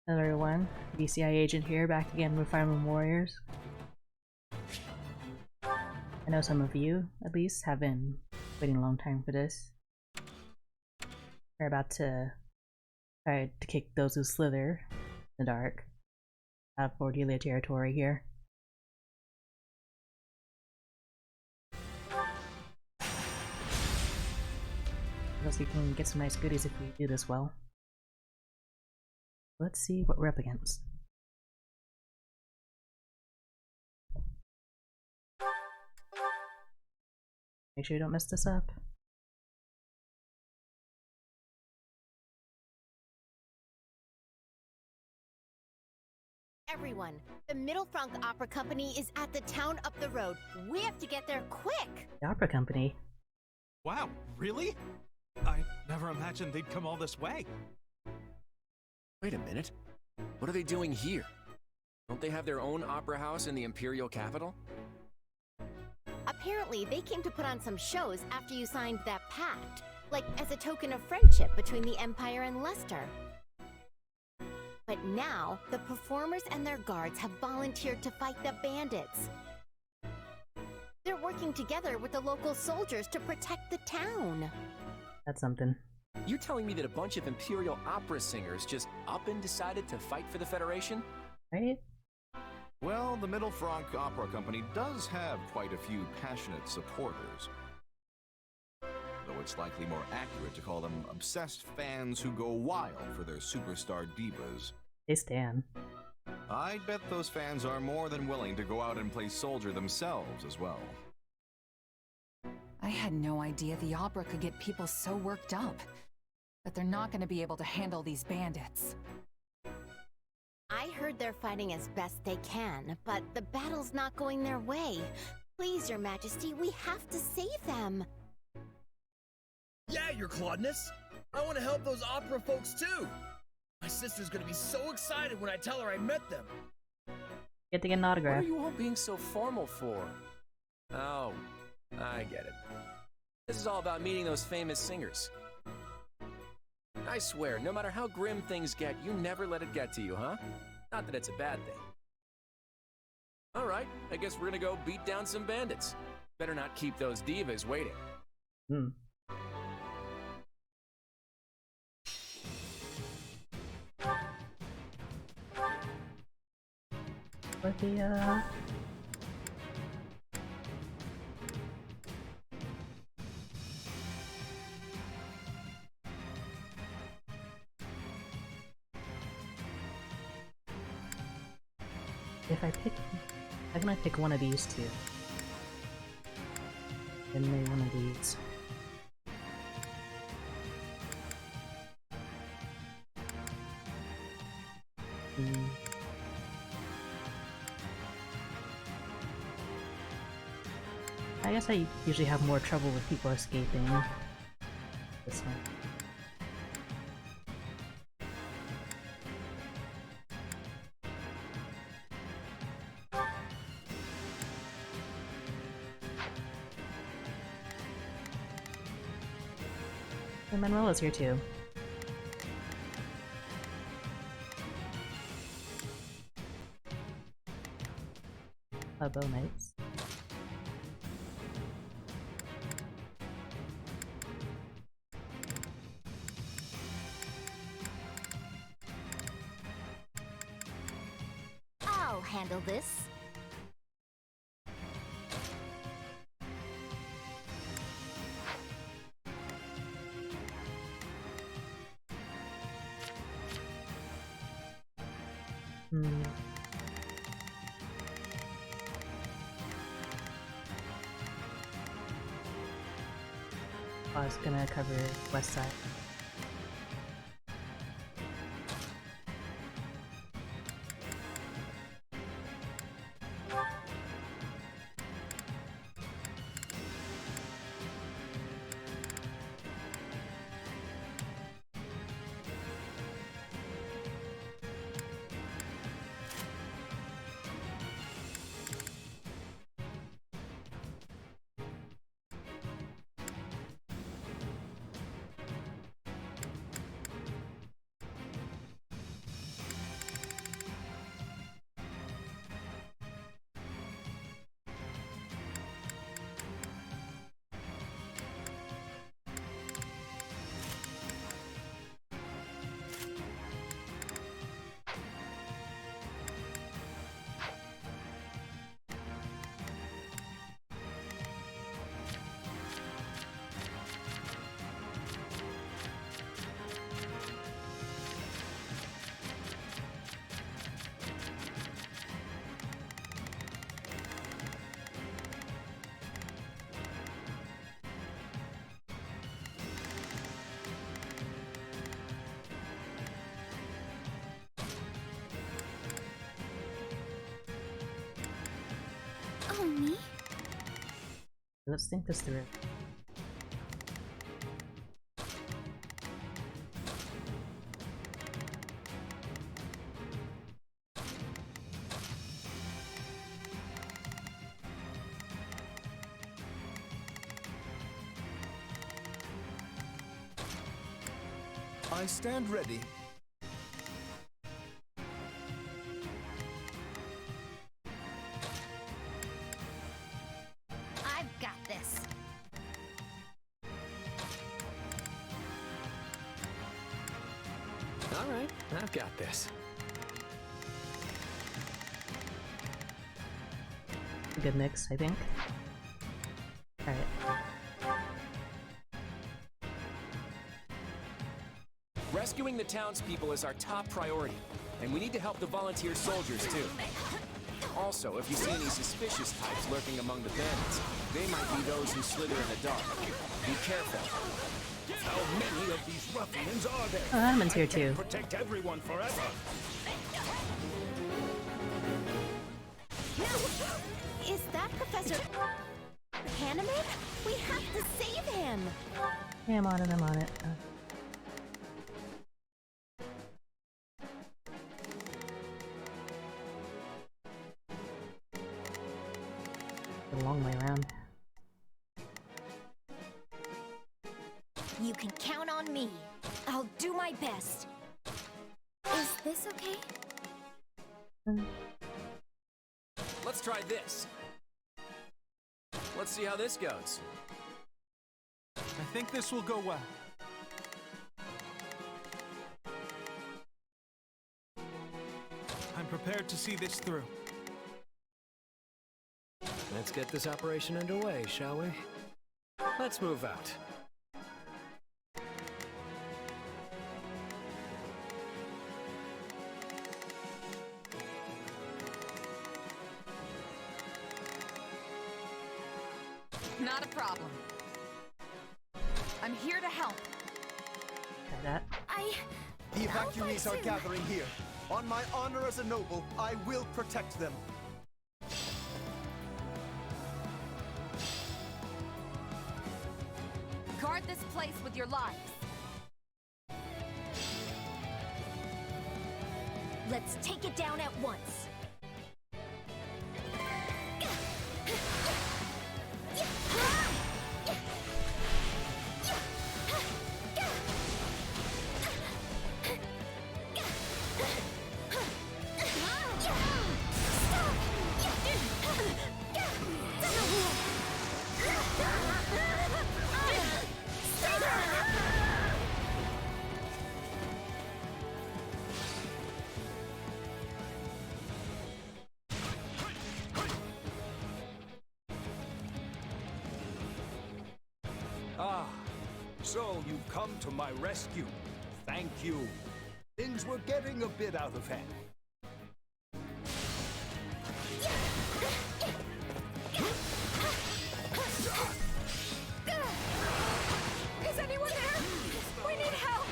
Another one. BCI agent here, back again with Fire Emblem Warriors. I know some of you, at least, have been waiting a long time for this. We're about to try to kick those who slither in the dark out of Cordelia territory here. Because we can get some nice goodies if we do this well. Let's see what we're up against. Make sure you don't mess this up. Everyone, the Middle Frank Opera Company is at the town up the road. We have to get there quick! The Opera Company? Wow, really? I never imagined they'd come all this way. Wait a minute. What are they doing here? Don't they have their own opera house in the imperial capital? Apparently, they came to put on some shows after you signed that pact. Like, as a token of friendship between the Empire and Leicester. But now, the performers and their guards have volunteered to fight the bandits. They're working together with the local soldiers to protect the town. That's something. You're telling me that a bunch of imperial opera singers just up and decided to fight for the Federation? Right? Well, the Middle Frank Opera Company does have quite a few passionate supporters. Though it's likely more accurate to call them obsessed fans who go wild for their superstar divas. They stand. I'd bet those fans are more than willing to go out and play soldier themselves as well. I had no idea the opera could get people so worked up. But they're not going to be able to handle these bandits. I heard they're fighting as best they can, but the battle's not going their way. Please, Your Majesty, we have to save them. Yeah, Your Claudeness. I want to help those opera folks too. My sister's gonna be so excited when I tell her I met them. Get to get an What autograph. are you all being so formal for? Oh, I get it. This is all about meeting those famous singers. I swear, no matter how grim things get, you never let it get to you, huh? Not that it's a bad thing. Alright, I guess we're gonna go beat down some bandits. Better not keep those divas waiting. Hmm. But the, if I pick... How can I pick one of these two? Then maybe one of these. Hmm. I guess I usually have more trouble with people escaping this one. And Manuela's here too. Bow Knights. I'll handle this. Hmm. I was gonna cover west side. let's think this through. I stand ready. I've got this. All right, I've got this. A good mix, I think. Alright. Rescuing the townspeople is our top priority, and we need to help the volunteer soldiers too. Also, if you see any suspicious types lurking among the bandits, they might be those who slither in the dark. Be careful. How many of these ruffians are there? Oh, Adamant's here I can't too. protect everyone forever. Is that Professor Hanneman? We have to save him! Yeah, I'm on it, I'm on it. A long way around. You can count on me. I'll do my best. Is this okay? Let's try this. Let's see how this goes. I think this will go well. I'm prepared to see this through. Let's get this operation underway, shall we? Let's move out. Not a problem. I'm here to help. Try that. The evacuees are gathering here. On my honor as a noble, I will protect them. Guard this place with your lives. Let's take it down at once. Ah, so you've come to my rescue. Thank you. Things were getting a bit out of hand. Is anyone there? We need help!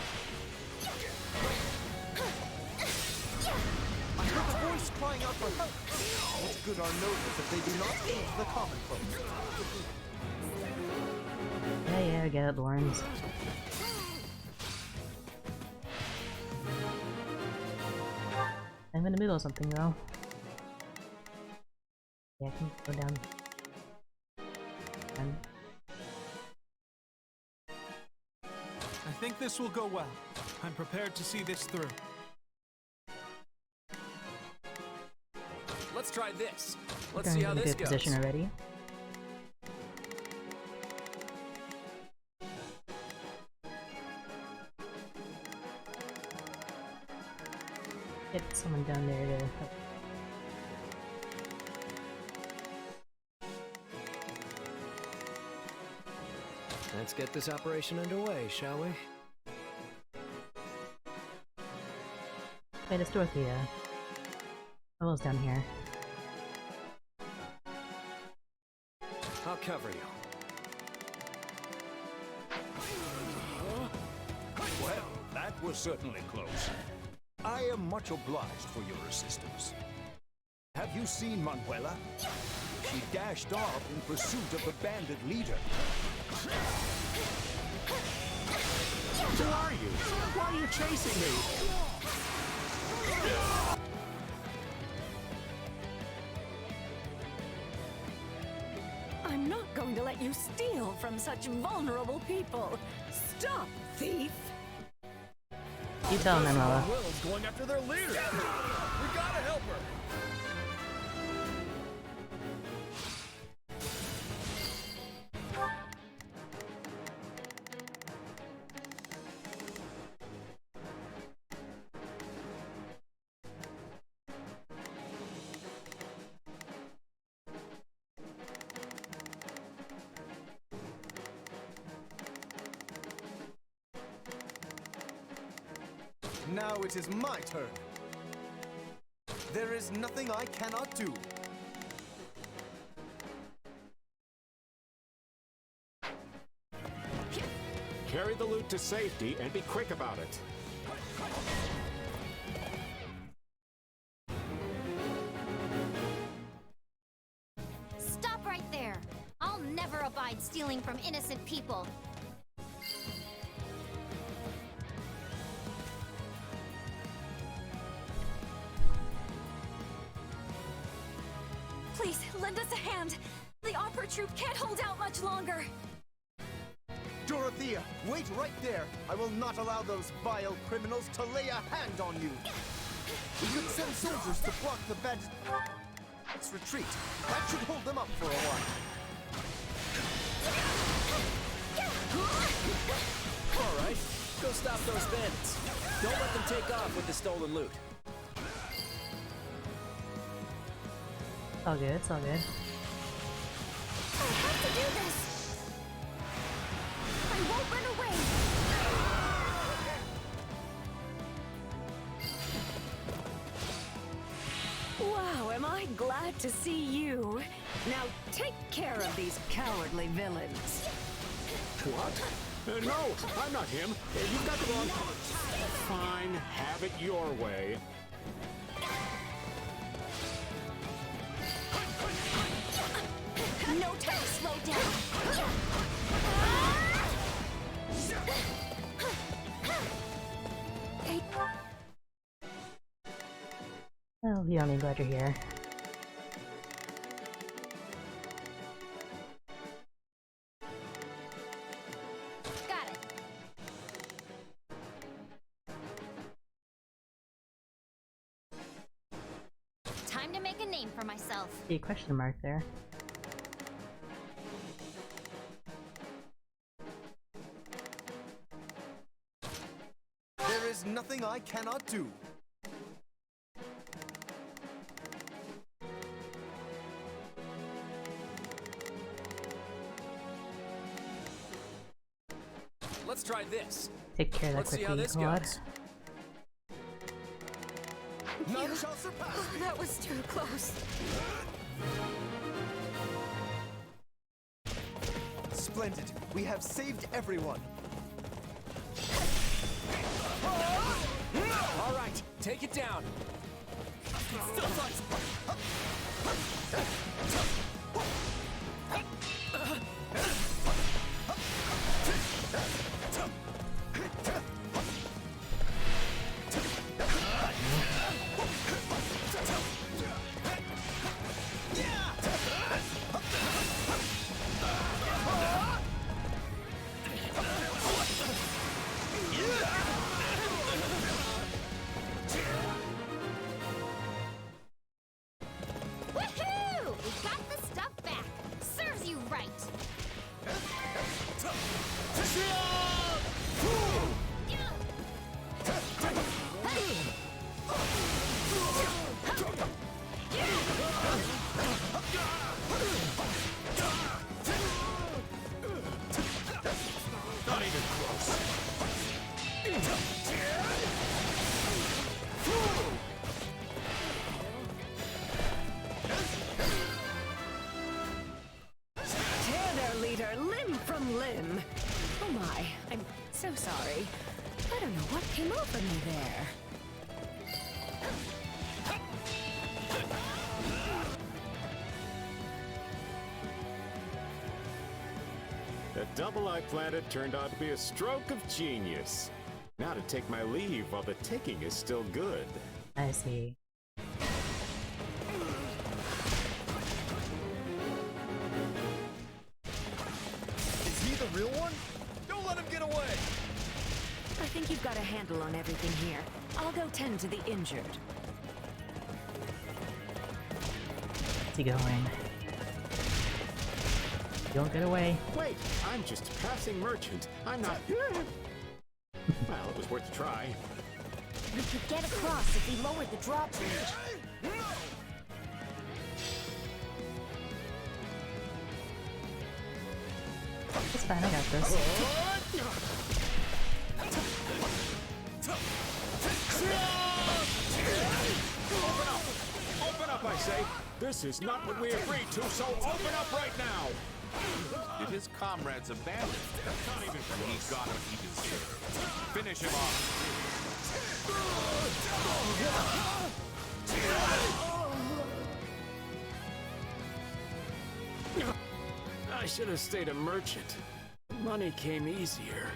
I heard a voice crying out for help. What good are nobles if they do not aid the common folk? Yeah, I get it, Lawrence. I'm in the middle of something though. Yeah, I can go down. I think this will go well. I'm prepared to see this through. Let's try this. Let's They're see in how a this good goes. position already. Get someone down there to help. Let's get this operation underway, shall we? Wait, it's Dorothea. Ella's down here. I'll cover you. Well, that was certainly close. I am much obliged for your assistance. Have you seen Manuela? She dashed off in pursuit of the bandit leader. Who are you? Why are you chasing me? I'm not going to let you steal from such vulnerable people. Stop, thief! You tell him, Enola. Will's going after their leader. We gotta help her. Now it is my turn. There is nothing I cannot do. Carry the loot to safety and be quick about it. Stop right there! I'll never abide stealing from innocent people. Please, lend us a hand. The opera troupe can't hold out much longer. Dorothea, wait right there. I will not allow those vile criminals to lay a hand on you. We could send soldiers to block the bandits' retreat. That should hold them up for a while. All right, go stop those bandits. Don't let them take off with the stolen loot. It's all good, it's all good. I have to do this. I won't run away. Wow, am I glad to see you. Now take care of these cowardly villains. What? No, I'm not him. You've got the wrong... Fine, have it your way. No time to slow down. Well, Leon, I'm glad you're here. Got it. Time to make a name for myself. See a question mark there. There is nothing I cannot do. Let's try this. Take care of that Let's see how quickly, this Claude. goes. None shall surpass me. That was too close. Splendid. We have saved everyone. All right, take it down. Woohoo! We got the stuff back. Serves you right. Not even close. Tear their leader limb from limb. Oh my, I'm so sorry. I don't know what came over me there. double I planted turned out to be a stroke of genius. Now to take my leave while the taking is still good. I see. Is he the real one? Don't let him get away! I think you've got a handle on everything here. I'll go tend to the injured. Where's he going? Don't get away. Wait, I'm just a passing merchant. I'm not... Well, it was worth a try. We could get across if we lowered the drawbridge. It's fine, I got this. Open up, I say! This is not what we agreed to, so open up right now! Did his comrades abandon him? Not even he got what he deserved. Finish him off. I should have stayed a merchant. Money came easier.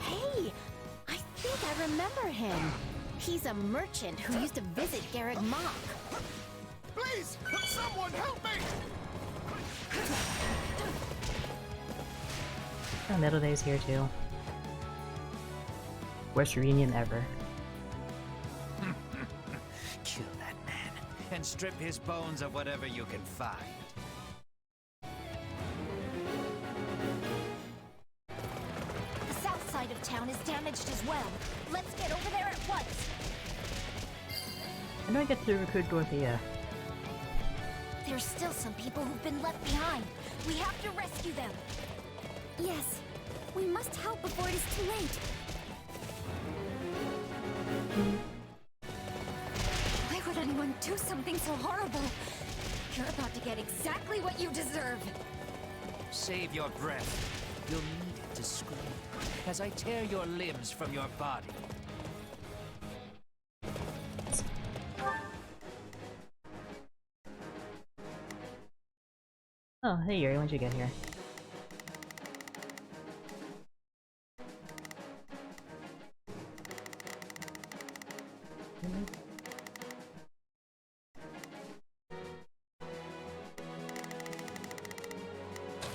Hey! I think I remember him. He's a merchant who used to visit Garreg Mach. Please! Someone help me! Oh, Middle Day's here too. Worst reunion ever. Kill that man and strip his bones of whatever you can find. The south side of town is damaged as well. Let's get over there at once. How do I get to recruit Dorothea? There's still some people who've been left behind. We have to rescue them. Yes, we must help before it is too late. Why would anyone do something so horrible? You're about to get exactly what you deserve. Save your breath. You'll need it to scream as I tear your limbs from your body. Oh, hey Yuri, when'd you get here?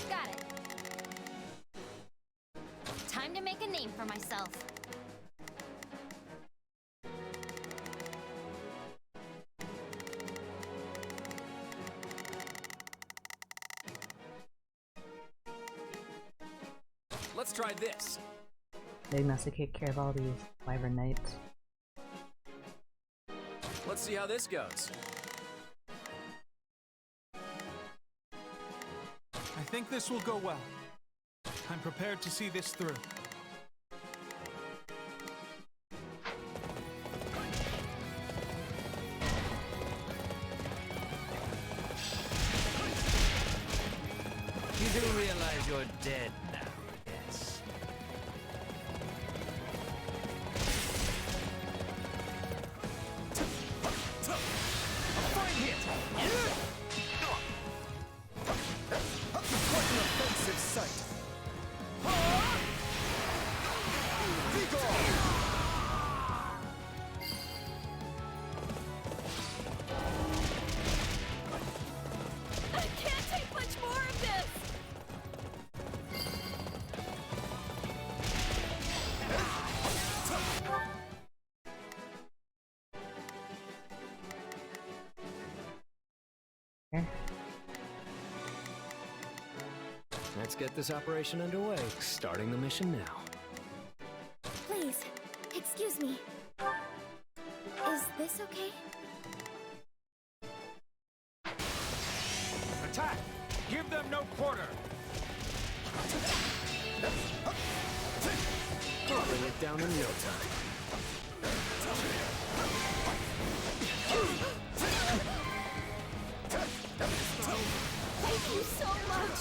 Got it. Time to make a name for myself. Let's try this. They must have taken care of all these Wyvern Knights. Let's see how this goes. I think this will go well. I'm prepared to see this through. You do realize you're dead now, yes? A fine hit! What an offensive sight! Vigor! I can't take much more of this! Here. Let's get this operation underway. Starting the mission now. Please, excuse me. Is this okay? Attack! Give them no quarter! I'll bring it down in no time. Thank you so much.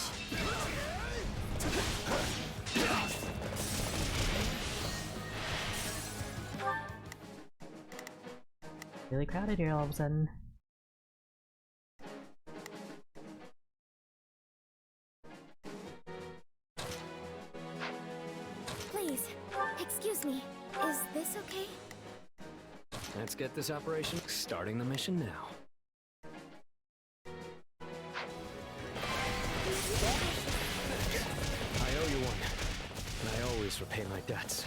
Really crowded here all of a sudden. Please, excuse me. Is this okay? Let's get this operation starting the mission now. I owe you one, and I always repay my debts.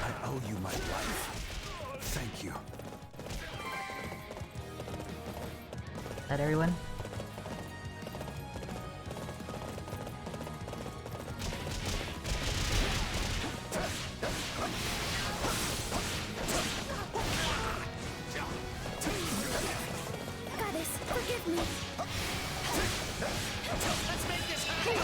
I owe you my life. Thank you. Is that everyone? Goddess, forgive me. Let's make this happen!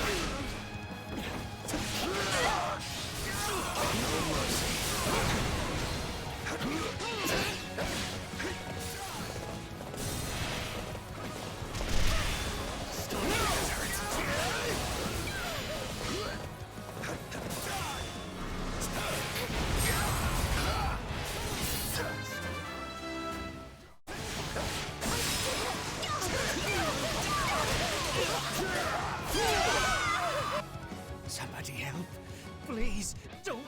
Somebody help. Please, don't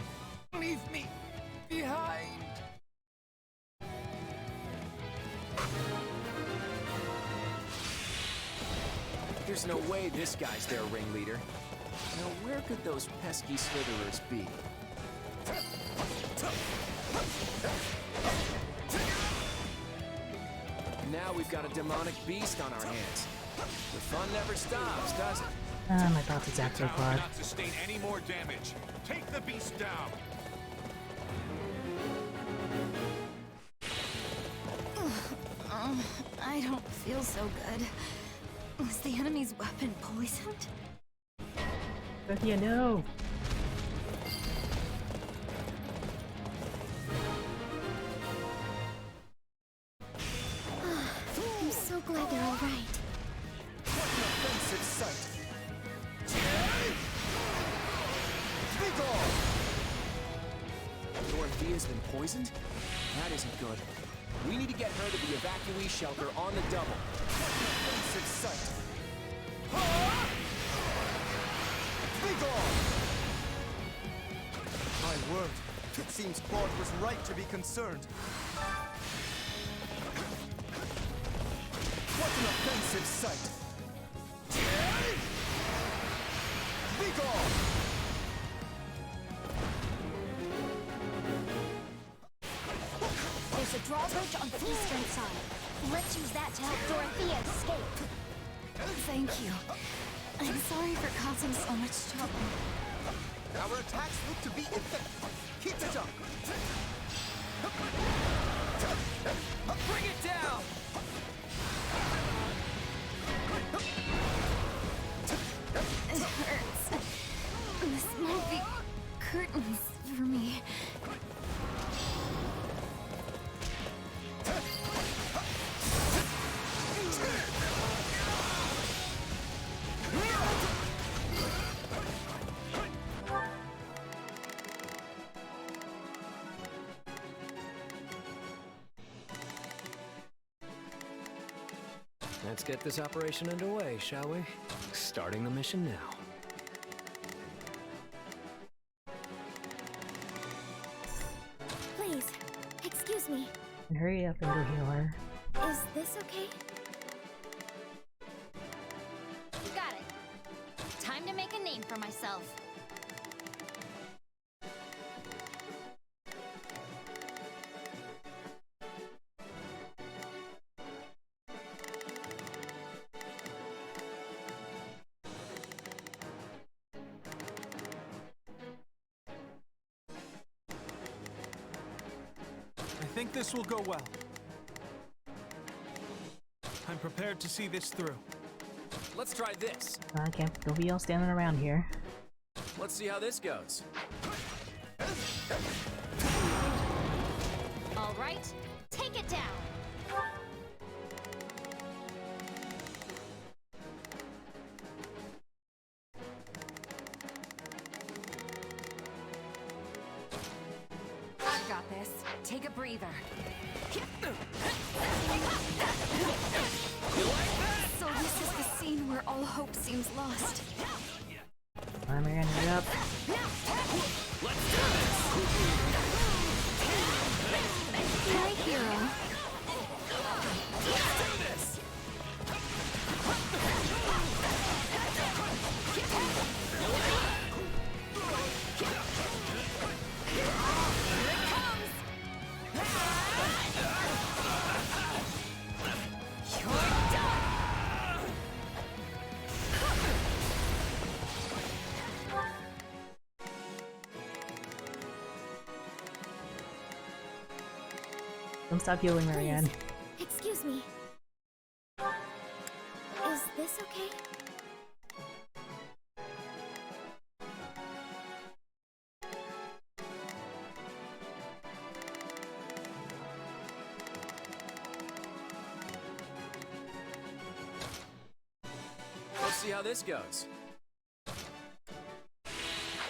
leave me behind. There's no way this guy's their ringleader. Now, where could those pesky slitherers be? Now we've got a demonic beast on our hands. The fun never stops, does it? My thoughts exactly, Claude. Not sustain any more damage. Take the beast down. I don't feel so good. Was the enemy's weapon poisoned? Sophia, no! I'm so glad they're all right. What an offensive sight! Dorothea's been poisoned? That isn't good. We need to get her to the evacuee shelter on the double. Offensive sight! My word, it seems Claude was right to be concerned. What an offensive sight! Begone! There's a drawbridge on the eastern side. Let's use that to help Dorothea escape. Thank you. I'm sorry for causing so much trouble. Our attacks look to be effective. Keep it up! Bring it down! It hurts. This might be curtains for me. Let's get this operation underway, shall we? Starting the mission now. Please, excuse me. And hurry up and go heal her. Is this okay? Got it. Time to make a name for myself. I think this will go well. I'm prepared to see this through. Let's try this. I can't don't be all standing around here. Let's see how this goes. All right, take it down. I've got take a breather. So this is the scene where all hope seems lost. I'm gonna hurry up. My hero. Don't stop healing, Marianne. Excuse me. Is this okay? Let's see how this goes.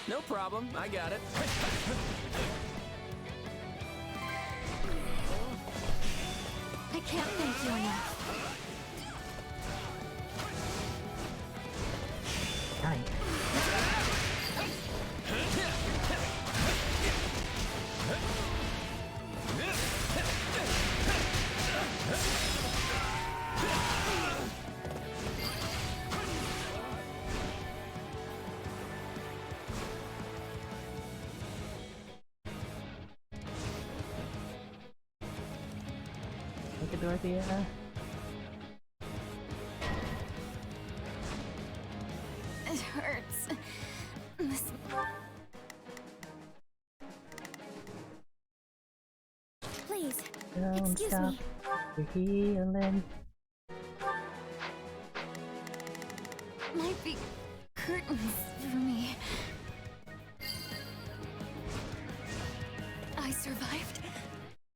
No problem, I got it. I can't thank you enough. Look at Dorothea. It hurts. This... Please, Don't excuse stop. me. You're healing. might be curtains for me. I survived.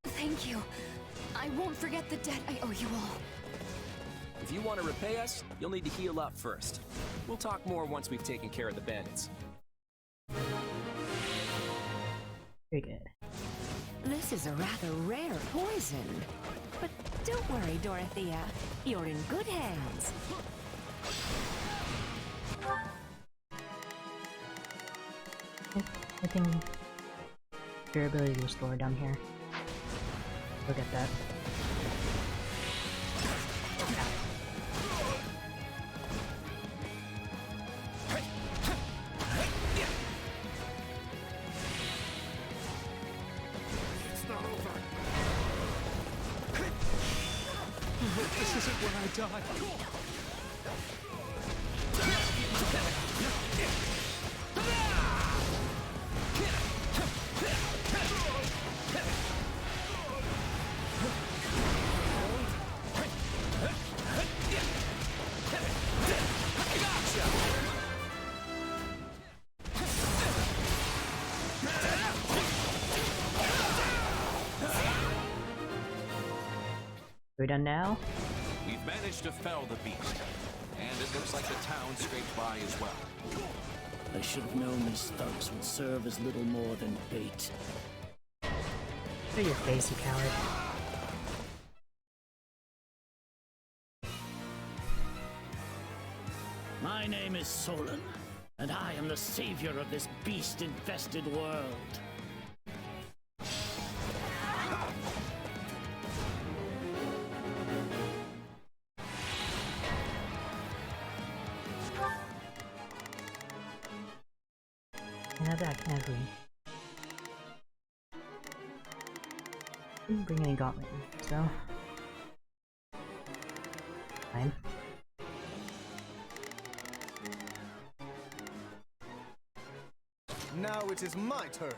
Thank you. I won't forget the debt I owe you all. If you want to repay us, you'll need to heal up first. We'll talk more once we've taken care of the bandits. Very good. This is a rather rare poison. But don't worry, Dorothea. You're in good hands. I think durability restored down here. Look at that. It's not over. This isn't where I die. We're done now? We've managed to fell the beast, and it looks like the town scraped by as well. I should have known these thugs would serve as little more than bait. Show your face, you coward. My name is Solon, and I am the savior of this beast-infested world. Now that can agree. Didn't bring any gauntlet, so fine. Now it is my turn.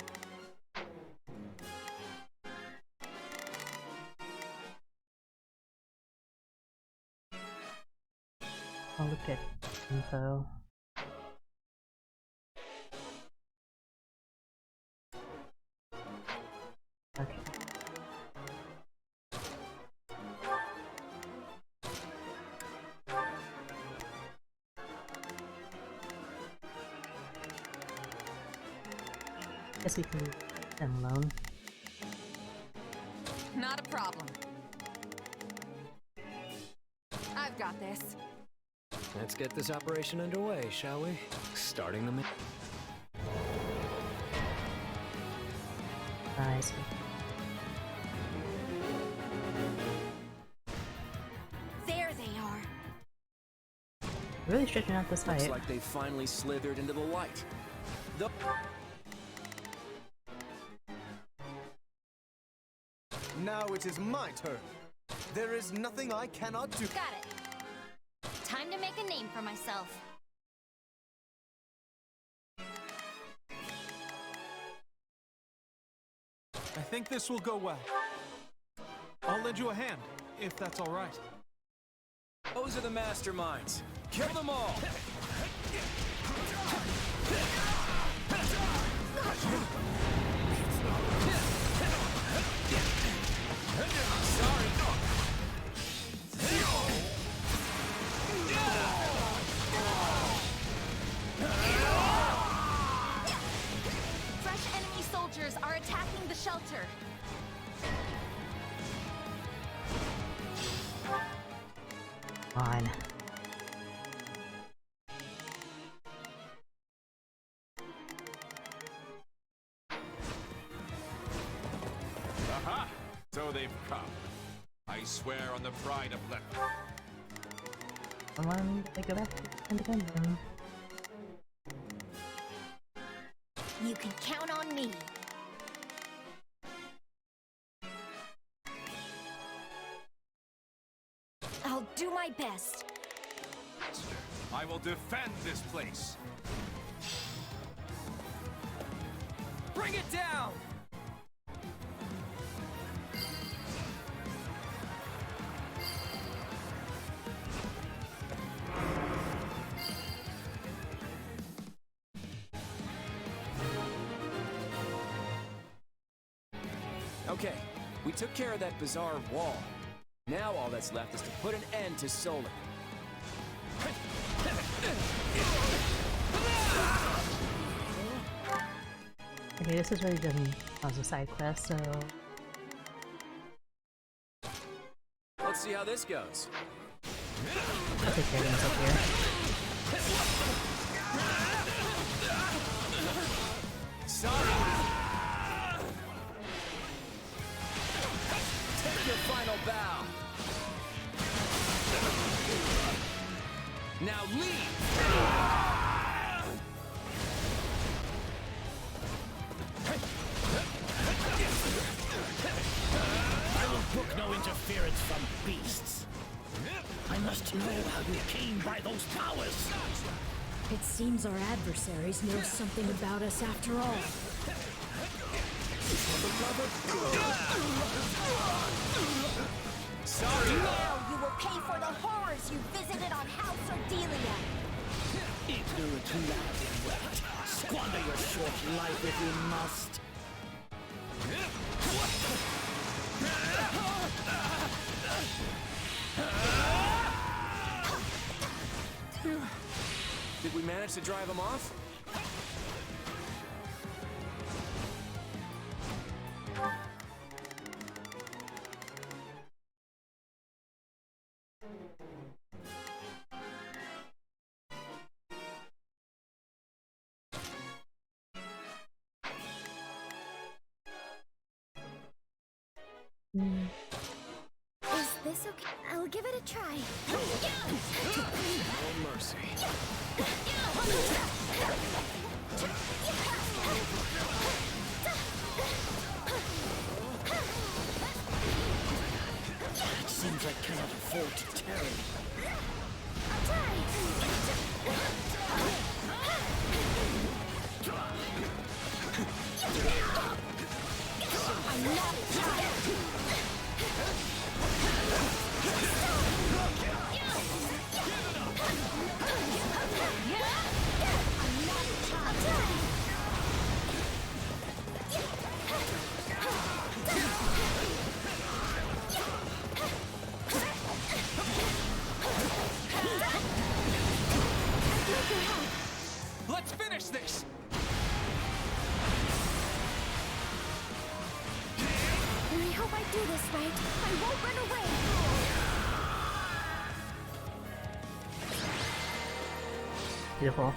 I'll look at info. Okay. Guess we can leave them alone. Not a problem. I've got this. Let's get this operation underway, shall we? Starting the mission. I see. There they are. Really stretching out this fight. Looks like they finally slithered into the light. Now it is my turn. There is nothing I cannot do. Got it. Time to make a name for myself. I think this will go well. I'll lend you a hand, if that's all right. Those are the masterminds. Kill them all! Sorry. Fresh enemy soldiers are attacking the shelter. On. Aha! So they've come. I swear on the pride of left. Come on, they go back and defend them. You can count on me. I'll do my best. I will defend this place. Bring it down! Okay, we took care of that bizarre wall. Now all that's left is to put an end to Solar. Okay, this is really done as a side quest, so Let's see how this goes. I'll take care of myself here. Sorry. Take your final bow. Now leave. I will brook no interference from beasts. I must know how you came by those powers. It seems our adversaries know something about us after all. Sorry. Now you will pay for the horrors you visited on House Ordelia. Ignorant lad in wet. Squander your short life if you must. Did we manage to drive him off? Is this okay? I'll give it a try. No mercy. It seems I cannot afford to tarry. I'll try. I'm not Let's finish this! I hope I do this right. Beautiful.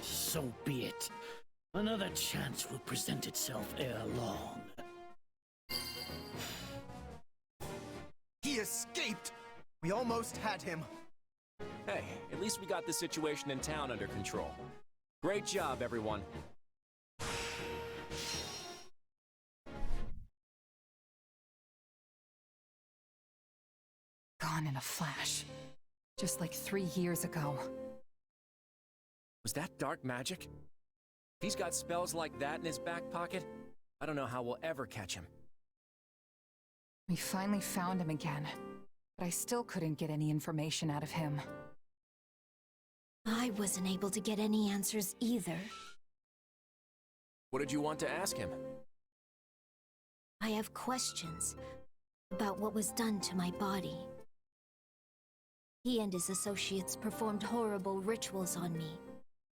So be it. Another chance will present itself ere long. He escaped! We almost had him. Hey, at least we got the situation in town under control. Great job, everyone. Gone in a flash. Just like 3 years ago. Was that dark magic? If he's got spells like that in his back pocket, I don't know how we'll ever catch him. We finally found him again, but I still couldn't get any information out of him. I wasn't able to get any answers either. What did you want to ask him? I have questions about what was done to my body. He and his associates performed horrible rituals on me,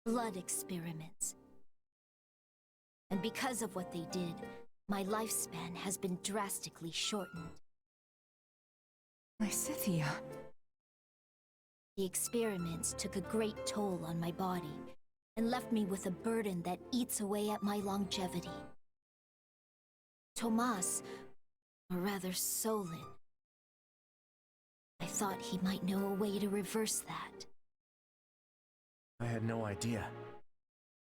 blood experiments. And because of what they did, my lifespan has been drastically shortened. Lysithea. The experiments took a great toll on my body and left me with a burden that eats away at my longevity. Tomas, or rather Solon, I thought he might know a way to reverse that. I had no idea.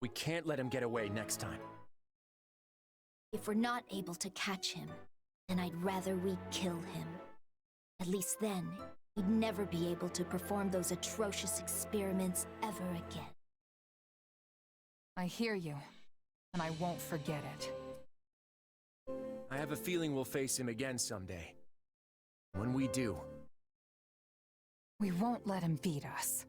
We can't let him get away next time. If we're not able to catch him, then I'd rather we kill him. At least then, he'd never be able to perform those atrocious experiments ever again. I hear you, and I won't forget it. I have a feeling we'll face him again someday. When we do... We won't let him beat us.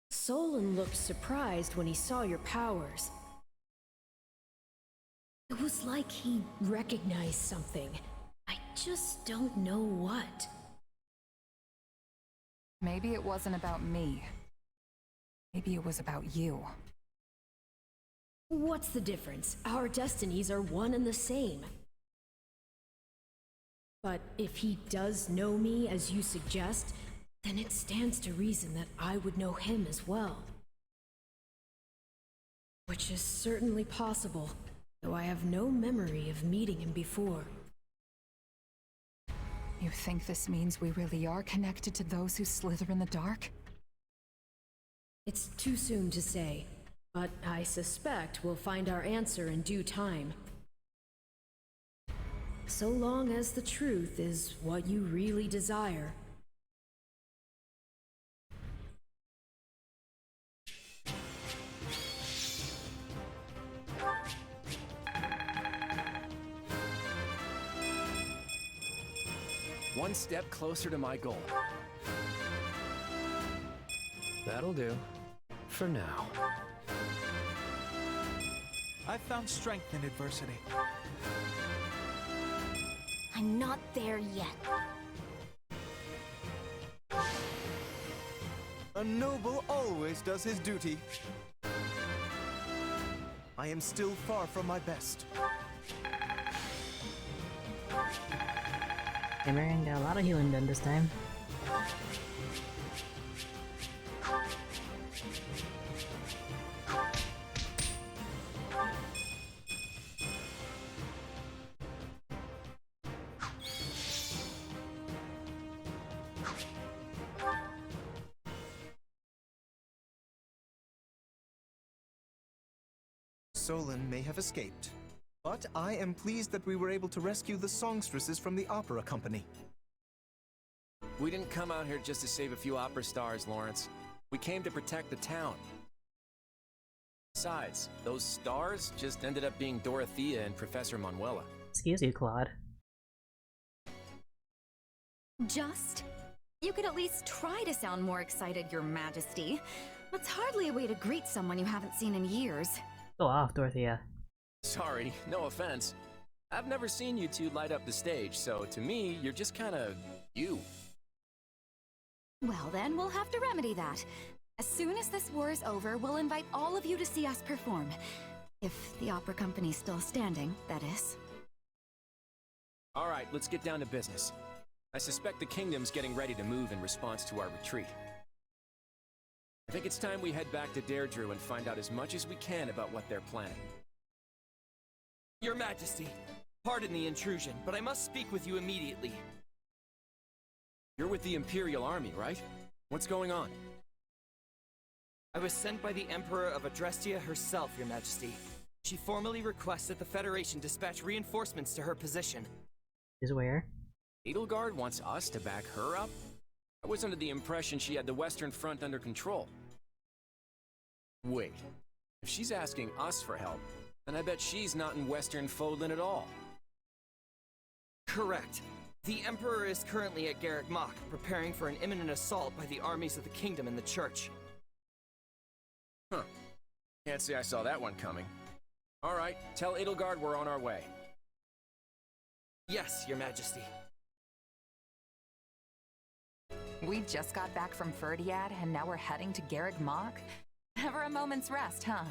Solon looked surprised when he saw your powers. It was like he recognized something. I just don't know what. Maybe it wasn't about me. Maybe it was about you. What's the difference? Our destinies are one and the same. But if he does know me as you suggest, then it stands to reason that I would know him as well. Which is certainly possible, though I have no memory of meeting him before. You think this means we really are connected to those who slither in the dark? It's too soon to say, but I suspect we'll find our answer in due time. So long as the truth is what you really desire. One step closer to my goal. That'll do. For now. I've found strength in adversity. I'm not there yet. A noble always does his duty. I am still far from my best. Cameron got a lot of healing done this time. Solon may have escaped, but I am pleased that we were able to rescue the songstresses from the opera company. We didn't come out here just to save a few opera stars, Lawrence. We came to protect the town. Besides, those stars just ended up being Dorothea and Professor Manuela. Excuse you, Claude. Just? You could at least try to sound more excited, Your Majesty. That's hardly a way to greet someone you haven't seen in years. Go off, Dorothea. Sorry, no offense. I've never seen you two light up the stage, so to me, you're just kinda... you. Well then, we'll have to remedy that. As soon as this war is over, we'll invite all of you to see us perform. If the opera company's still standing, that is. Alright, let's get down to business. I suspect the kingdom's getting ready to move in response to our retreat. I think it's time we head back to Deirdre and find out as much as we can about what they're planning. Your Majesty, pardon the intrusion, but I must speak with you immediately. You're with the Imperial Army, right? What's going on? I was sent by the Emperor of Adrestia herself, Your Majesty. She formally requests that the Federation dispatch reinforcements to her position. Is where? Edelgard wants us to back her up? I was under the impression she had the Western Front under control. Wait, if she's asking us for help, then I bet she's not in Western Fodlan at all. Correct. The Emperor is currently at Garreg Mach, preparing for an imminent assault by the armies of the Kingdom and the Church. Huh. Can't say I saw that one coming. All right, tell Edelgard we're on our way. Yes, Your Majesty. We just got back from Ferdiad, and now we're heading to Garreg Mach? Never a moment's rest, huh?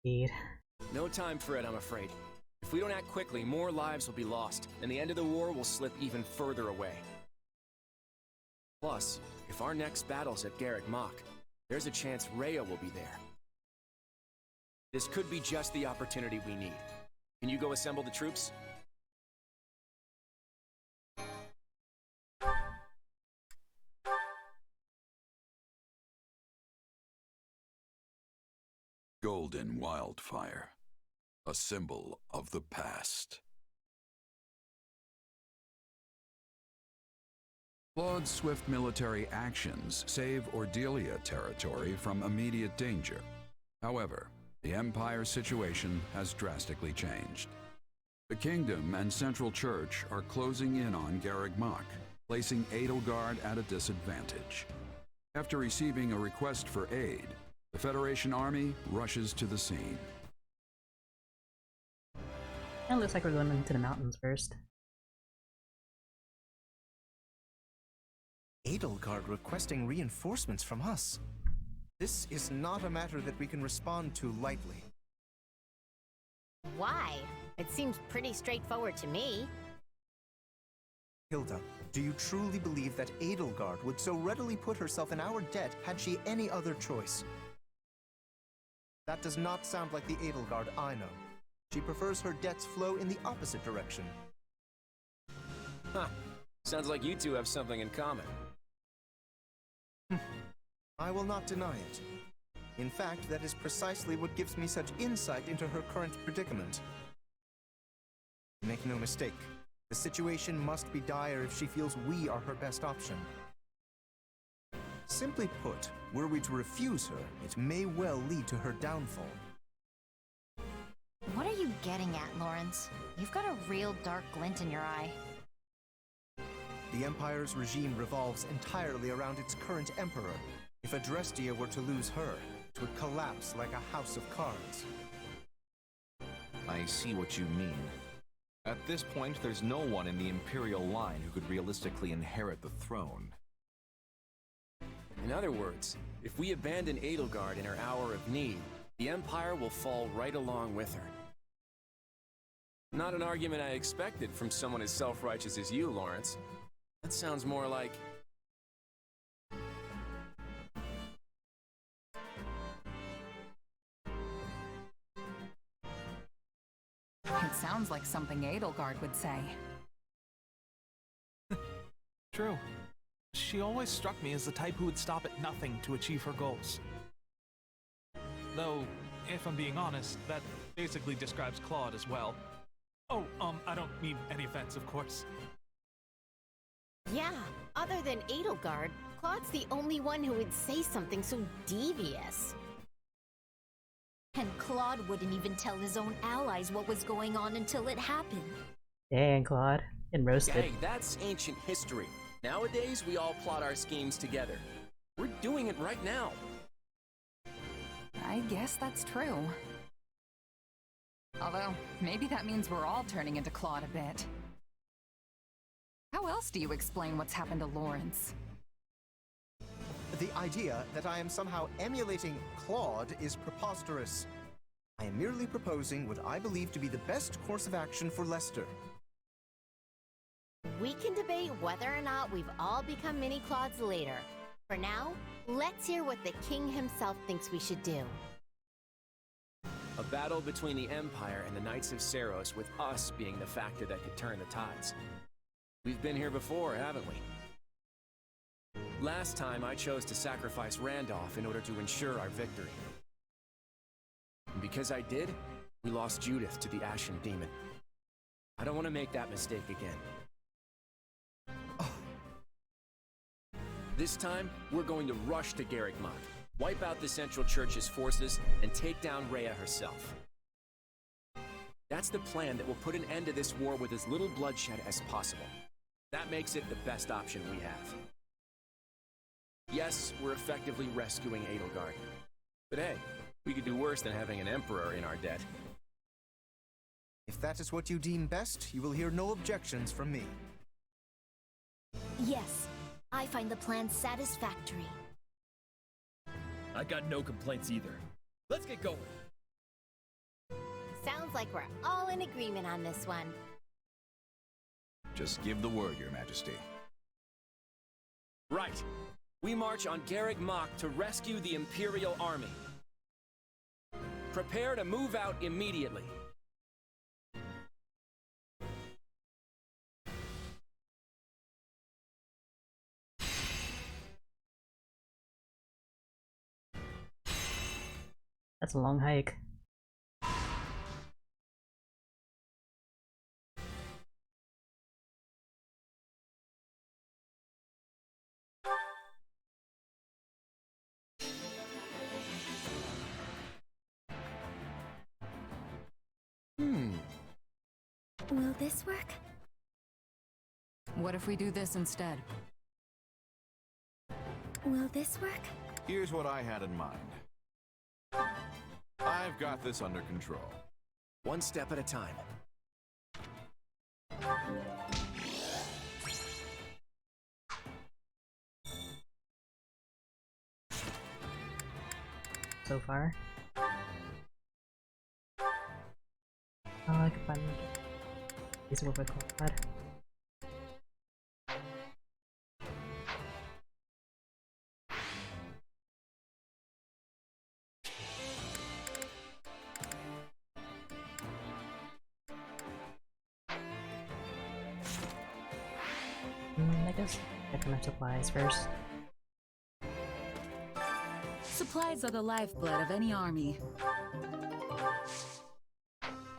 Indeed. No time for it, I'm afraid. If we don't act quickly, more lives will be lost, and the end of the war will slip even further away. Plus, if our next battle's at Garreg Mach, there's a chance Rhea will be there. This could be just the opportunity we need. Can you go assemble the troops? Golden wildfire, a symbol of the past. Claude's swift military actions save Ordelia territory from immediate danger. However, the Empire's situation has drastically changed. The Kingdom and Central Church are closing in on Garreg Mach, placing Edelgard at a disadvantage. After receiving a request for aid, the Federation army rushes to the scene. It looks like we're going into the mountains first. Edelgard requesting reinforcements from us. This is not a matter that we can respond to lightly. Why? It seems pretty straightforward to me. Hilda, do you truly believe that Edelgard would so readily put herself in our debt had she any other choice? That does not sound like the Edelgard I know. She prefers her debts flow in the opposite direction. Huh. Sounds like you two have something in common. I will not deny it. In fact, that is precisely what gives me such insight into her current predicament. Make no mistake, the situation must be dire if she feels we are her best option. Simply put, were we to refuse her, it may well lead to her downfall. What are you getting at, Lawrence? You've got a real dark glint in your eye. The Empire's regime revolves entirely around its current emperor. If Adrestia were to lose her, it would collapse like a house of cards. I see what you mean. At this point, there's no one in the Imperial line who could realistically inherit the throne. In other words, if we abandon Edelgard in her hour of need, the Empire will fall right along with her. Not an argument I expected from someone as self-righteous as you, Lawrence. That sounds more like... It sounds like something Edelgard would say. True. She always struck me as the type who would stop at nothing to achieve her goals. Though, if I'm being honest, that basically describes Claude as well. Oh, I don't mean any offense, of course. Yeah, other than Edelgard, Claude's the only one who would say something so devious. And Claude wouldn't even tell his own allies what was going on until it happened. Dang, Claude. And roasted. Hey, that's ancient history. Nowadays, we all plot our schemes together. We're doing it right now. I guess that's true. Although, maybe that means we're all turning into Claude a bit. How else do you explain what's happened to Lawrence? The idea that I am somehow emulating Claude is preposterous. I am merely proposing what I believe to be the best course of action for Lester. We can debate whether or not we've all become mini-Claudes later. For now, let's hear what the king himself thinks we should do. A battle between the Empire and the Knights of Seiros, with us being the factor that could turn the tides. We've been here before, haven't we? Last time I chose to sacrifice Randolph in order to ensure our victory. And because I did, we lost Judith to the Ashen Demon. I don't want to make that mistake again. This time, we're going to rush to Garrigmont, wipe out the Central Church's forces, and take down Rhea herself. That's the plan that will put an end to this war with as little bloodshed as possible. That makes it the best option we have. Yes, we're effectively rescuing Edelgard. But hey, we could do worse than having an Emperor in our debt. If that is what you deem best, you will hear no objections from me. Yes, I find the plan satisfactory. I got no complaints either. Let's get going. Sounds like we're all in agreement on this one. Just give the word, Your Majesty. Right. We march on Garrigmont to rescue the Imperial Army. Prepare to move out immediately. That's a long hike. Will this work? What if we do this instead? Will this work? Here's what I had in mind. I've got this under control. One step at a time. So far. Oh, I can find these what we call that. I guess check my supplies first. Supplies are the lifeblood of any army.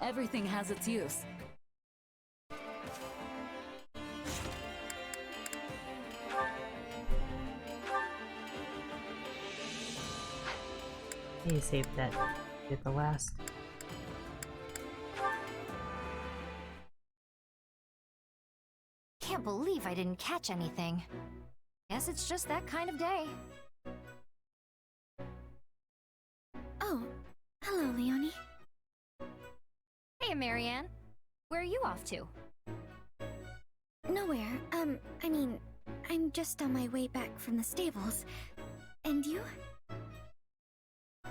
Everything has its use. Hey, save that at the last. Can't believe I didn't catch anything. Guess it's just that kind of day. Oh, hello, Leonie. Hey, Marianne. Where are you off to? Nowhere. I mean, I'm just on my way back from the stables. And you?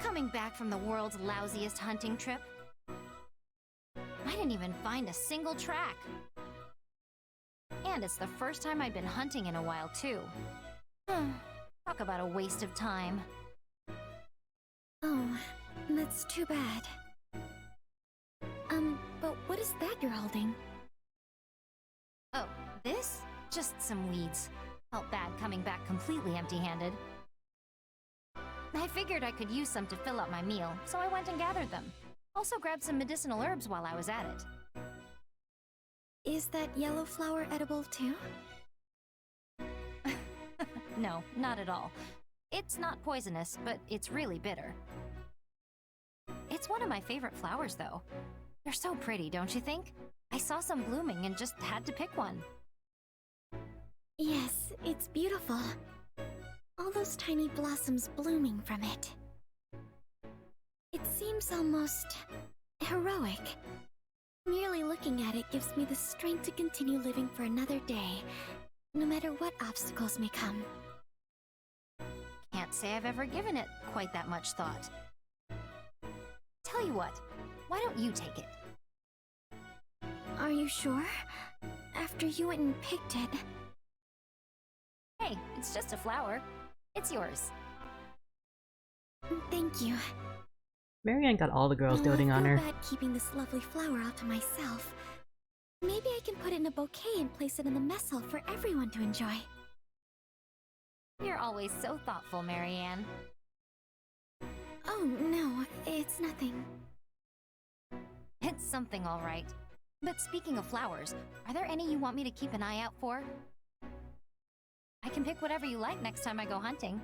Coming back from the world's lousiest hunting trip? I didn't even find a single track. And it's the first time I've been hunting in a while, too. Talk about a waste of time. Oh, that's too bad. But what is that you're holding? Oh, this? Just some weeds. Felt bad coming back completely empty-handed. I figured I could use some to fill up my meal, so I went and gathered them. Also grabbed some medicinal herbs while I was at it. Is that yellow flower edible too? No, not at all. It's not poisonous, but it's really bitter. It's one of my favorite flowers, though. They're so pretty, don't you think? I saw some blooming and just had to pick one. Yes, it's beautiful. All those tiny blossoms blooming from it. It seems almost heroic. Merely looking at it gives me the strength to continue living for another day, no matter what obstacles may come. Can't say I've ever given it quite that much thought. Tell you what, why don't you take it? Are you sure? After you went and picked it. Hey, it's just a flower. It's yours. Thank you. Marianne got all the girls doting on I her. feel bad keeping this lovely flower all to myself. Maybe I can put it in a bouquet and place it in the mess hall for everyone to enjoy. You're always so thoughtful, Marianne. Oh, no, it's nothing. It's something, all right. But speaking of flowers, are there any you want me to keep an eye out for? I can pick whatever you like next time I go hunting.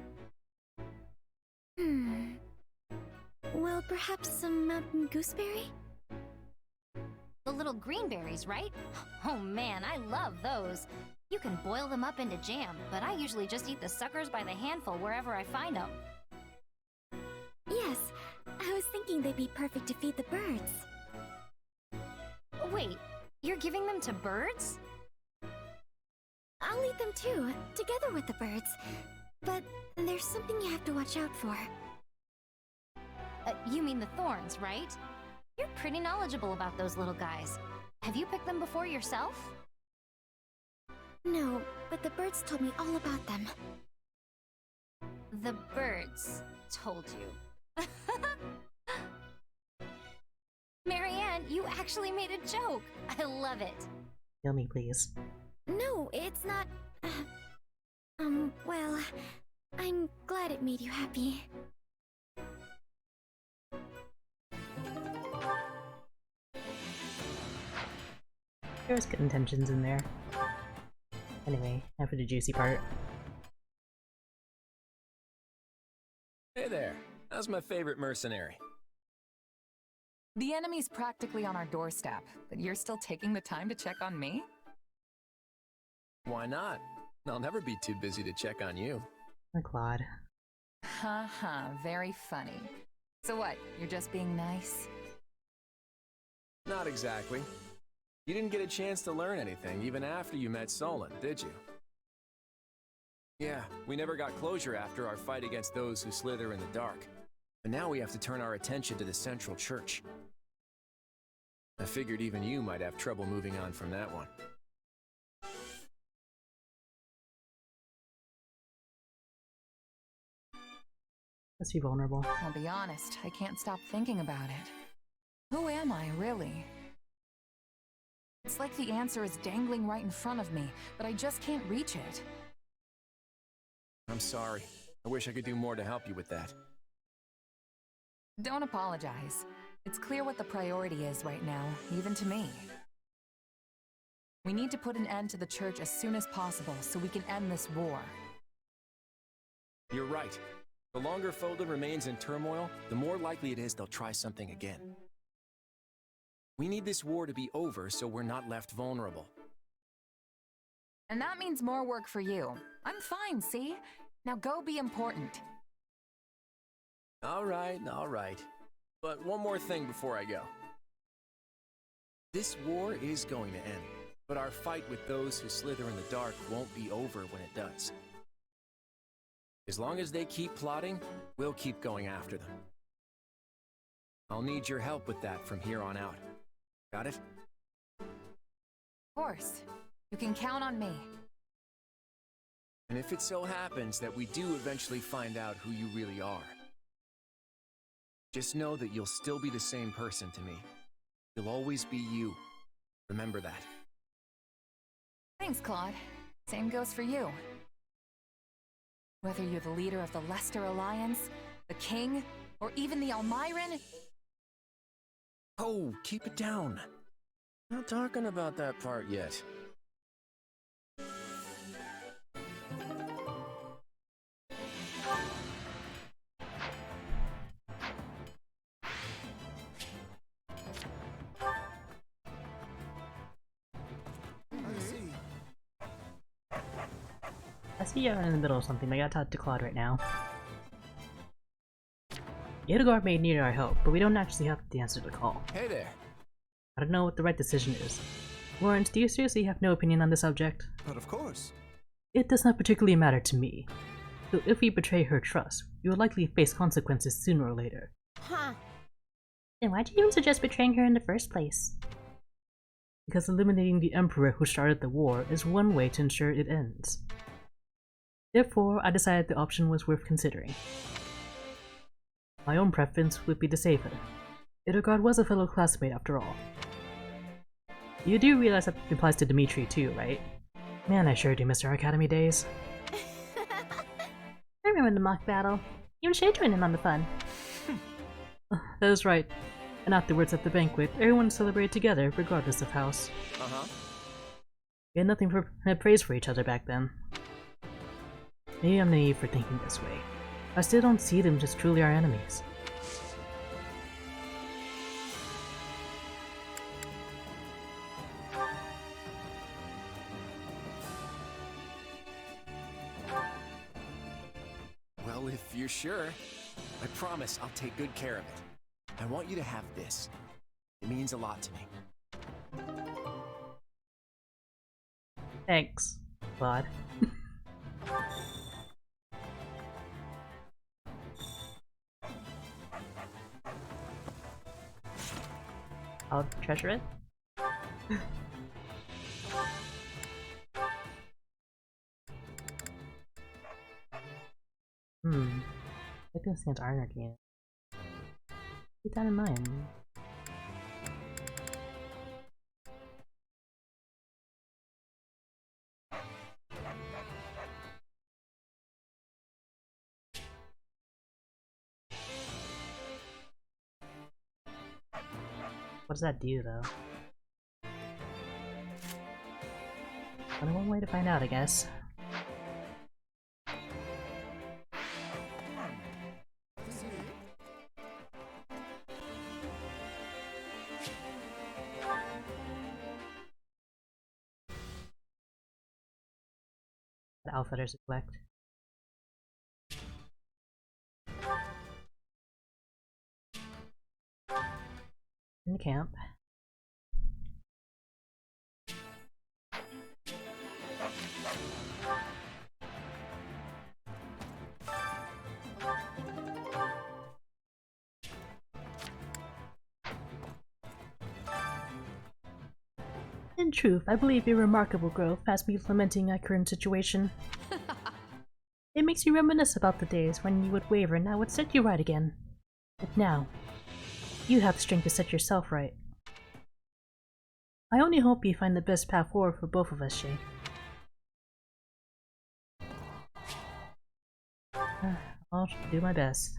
Well, perhaps some mountain gooseberry? The little green berries, right? Oh man, I love those. You can boil them up into jam, but I usually just eat the suckers by the handful wherever I find them. Yes, I was thinking they'd be perfect to feed the birds. Wait, you're giving them to birds? I'll eat them too, together with the birds. But there's something you have to watch out for. You mean the thorns, right? You're pretty knowledgeable about those little guys. Have you picked them before yourself? No, but the birds told me all about them. The birds told you. Marianne, you actually made a joke. I love it. Kill me, please. No, it's not... well... I'm glad it made you happy. There was good intentions in there. Anyway, now for the juicy part. Hey there. How's my favorite mercenary? The enemy's practically on our doorstep, but you're still taking the time to check on me? Why not? I'll never be too busy to check on you. Or Claude. Haha, very funny. So what, you're just being nice? Not exactly. You didn't get a chance to learn anything even after you met Solon, did you? Yeah, we never got closure after our fight against those who slither in the dark. But now we have to turn our attention to the Central Church. I figured even you might have trouble moving on from that one. Let's be vulnerable. I'll be honest, I can't stop thinking about it. Who am I, really? It's like the answer is dangling right in front of me, but I just can't reach it. I'm sorry. I wish I could do more to help you with that. Don't apologize. It's clear what the priority is right now, even to me. We need to put an end to the church as soon as possible so we can end this war. You're right. The longer Foden remains in turmoil, the more likely it is they'll try something again. We need this war to be over so we're not left vulnerable. And that means more work for you. I'm fine, see? Now go be important. All right. But one more thing before I go. This war is going to end, but our fight with those who slither in the dark won't be over when it does. As long as they keep plotting, we'll keep going after them. I'll need your help with that from here on out. Got it? Of course. You can count on me. And if it so happens that we do eventually find out who you really are, just know that you'll still be the same person to me. You'll always be you. Remember that. Thanks, Claude. Same goes for you. Whether you're the leader of the Lester Alliance, the King, or even the Almiran... Oh, keep it down. Not talking about that part yet. I see you're in the middle of something, but I gotta talk to Claude right now. Edelgard may need our help, but we don't actually have the answer to the call. Hey there. I don't know what the right decision is. Lawrence, do you seriously have no opinion on the subject? But of course. It does not particularly matter to me. So if we betray her trust, we will likely face consequences sooner or later. Huh. Then why'd you even suggest betraying her in the first place? because eliminating the Emperor who started the war is one way to ensure it ends. Therefore, I decided the option was worth considering. My own preference would be the safer. Idogard was a fellow classmate after all. You do realize that applies to Dimitri too, right? Man, I sure do miss our academy days. I remember the mock battle. You and Shay joined in on the fun. That is right. And afterwards at the banquet, everyone celebrated together, regardless of house. We had nothing but praise for each other back then. Maybe I'm naive for thinking this way. I still don't see them as truly our enemies. Well, if you're sure, I promise I'll take good care of it. I want you to have this. It means a lot to me. Thanks, Claude. I'll treasure it. I can stand anarchy. Keep that in mind. What does that do, though? Only one way to find out, I guess. What outfitters to collect? In the camp. In truth, I believe your remarkable growth has me lamenting our current situation. It makes you reminisce about the days when you would waver and I would set you right again. But now, you have the strength to set yourself right. I only hope you find the best path forward for both of us, Shay. I'll do my best.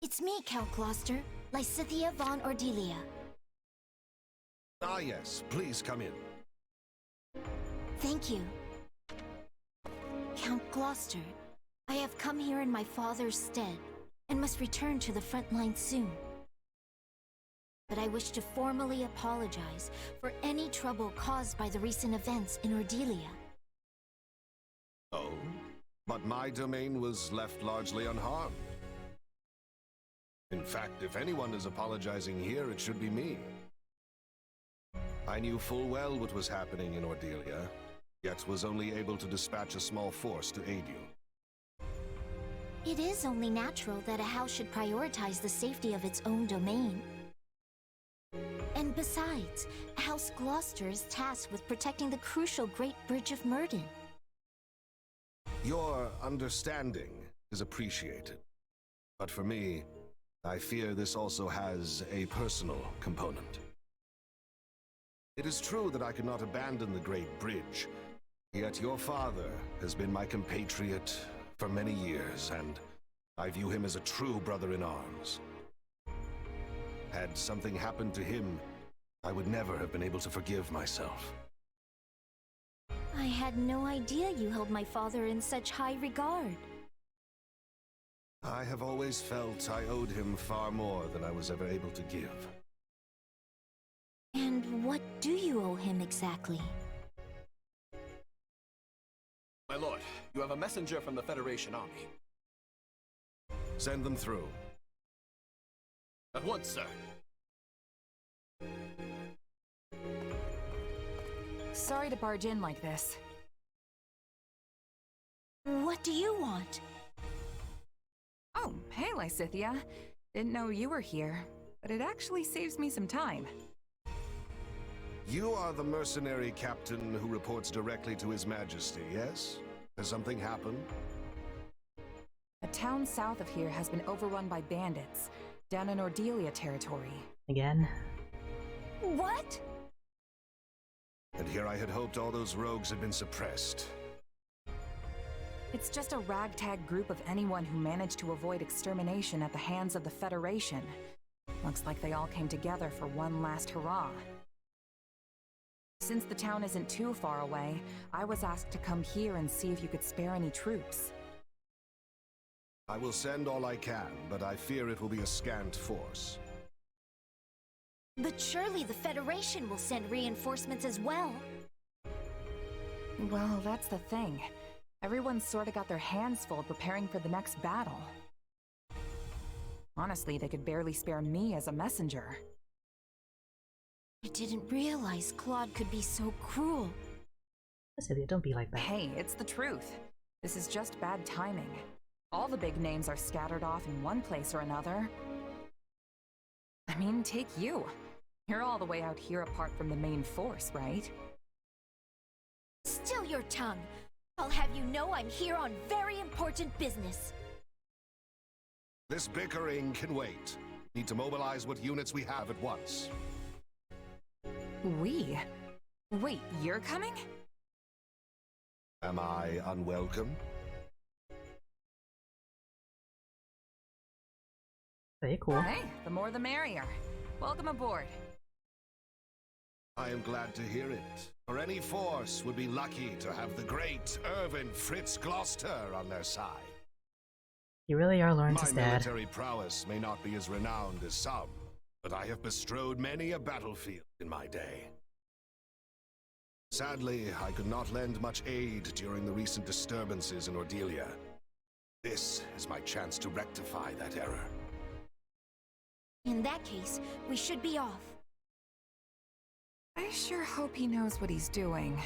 It's me, Count Gloucester, Lysithea von Ordelia. Ah yes, please come in. Thank you. Count Gloucester, I have come here in my father's stead, and must return to the front line soon. But I wish to formally apologize for any trouble caused by the recent events in Ordelia. Oh? But my domain was left largely unharmed. In fact, if anyone is apologizing here, it should be me. I knew full well what was happening in Ordelia, yet was only able to dispatch a small force to aid you. It is only natural that a house should prioritize the safety of its own domain. And besides, House Gloucester is tasked with protecting the crucial Great Bridge of Myrden. Your understanding is appreciated. But for me, I fear this also has a personal component. It is true that I could not abandon the Great Bridge, yet your father has been my compatriot for many years, and I view him as a true brother in arms. Had something happened to him, I would never have been able to forgive myself. I had no idea you held my father in such high regard. I have always felt I owed him far more than I was ever able to give. And what do you owe him exactly? My lord, you have a messenger from the Federation army. Send them through. At once, sir. Sorry to barge in like this. What do you want? Oh, hey, Lysithia. Didn't know you were here, but it actually saves me some time. You are the mercenary captain who reports directly to His Majesty, yes? Has something happened? A town south of here has been overrun by bandits, down in Ordelia territory. Again? What? And here I had hoped all those rogues had been suppressed. It's just a ragtag group of anyone who managed to avoid extermination at the hands of the Federation. Looks like they all came together for one last hurrah. Since the town isn't too far away, I was asked to come here and see if you could spare any troops. I will send all I can, but I fear it will be a scant force. But surely the Federation will send reinforcements as well. Well, that's the thing. Everyone's sorta got their hands full preparing for the next battle. Honestly, they could barely spare me as a messenger. I didn't realize Claude could be so cruel. Lysithia, don't be like that. Hey, it's the truth. This is just bad timing. All the big names are scattered off in one place or another. I mean, take you. You're all the way out here apart from the main force, right? Still your tongue. I'll have you know I'm here on very important business. This bickering can wait. Need to mobilize what units we have at once. We? Wait, you're coming? Am I unwelcome? Very cool. Hey, the more the merrier. Welcome aboard. I am glad to hear it, for any force would be lucky to have the great Irvin Fritz Gloucester on their side. You really are Lawrence's My dad. military prowess may not be as renowned as some, but I have bestrode many a battlefield in my day. Sadly, I could not lend much aid during the recent disturbances in Ordelia. This is my chance to rectify that error. In that case, we should be off. I sure hope he knows what he's doing.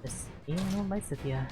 This anal Lysithia.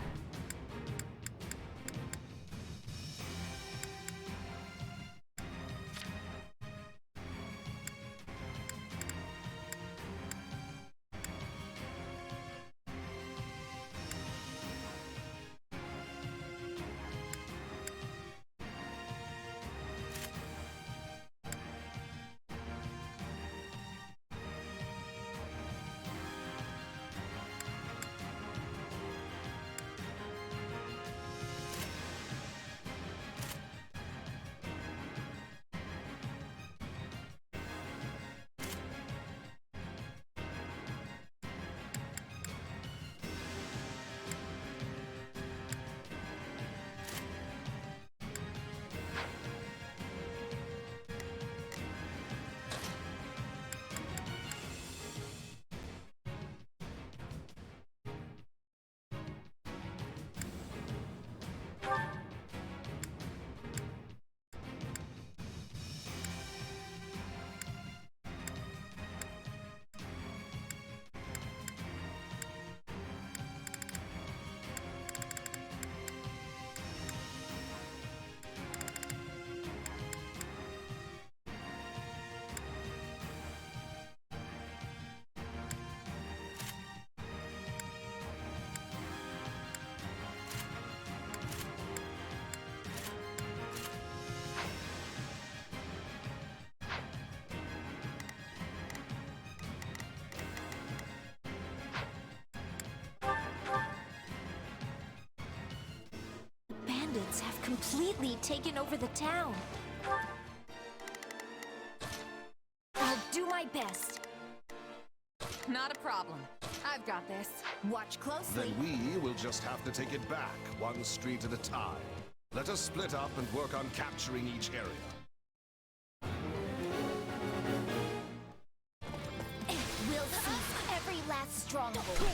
Bandits have completely taken over the town. I'll do my best. Not a problem. I've got this. Watch closely. Then we will just have to take it back, one street at a time. Let us split up and work on capturing each area. We'll seize every last stronghold.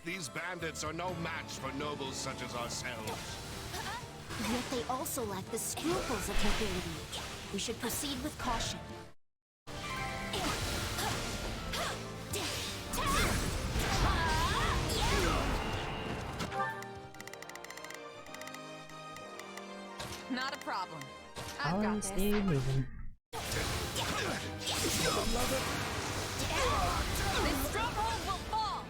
These bandits are no match for nobles such as ourselves. Yet they also lack the scruples of nobility. We should proceed with caution. Not a problem. I've got I'll this. stay moving. This stronghold will fall!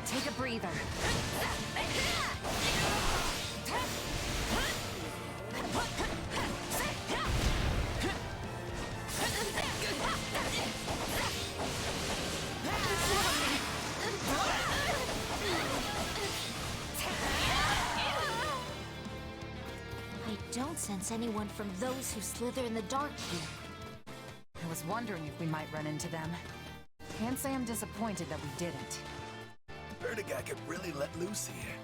Take a breather. I don't sense anyone from those who slither in the dark here. I was wondering if we might run into them. Can't say I'm disappointed that we didn't. Vertiga could really let loose here.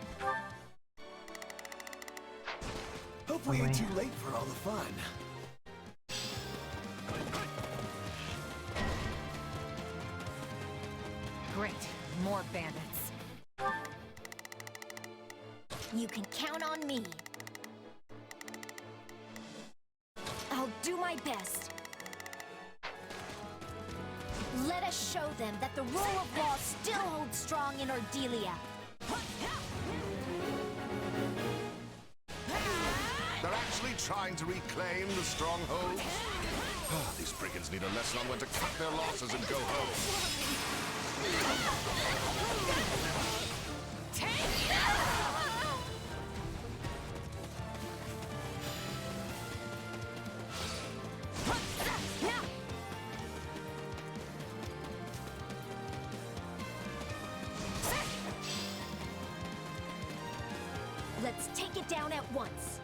Hope we ain't too late for all the fun. Great. More bandits. You can count on me. I'll do my best. Let us show them that the rule of law still holds strong in Ordelia. They're actually trying to reclaim the stronghold? These brigands need a lesson on when to cut their losses and go home. Let's take it down at once.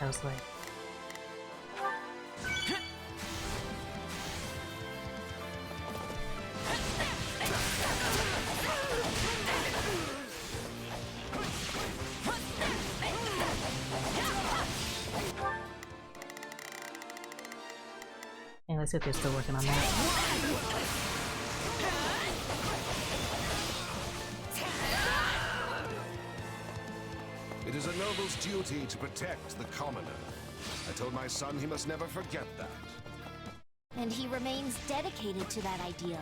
I was like, and let's see if they're still working on that. It is a noble's duty to protect the commoner. I told my son he must never forget that. And he remains dedicated to that ideal.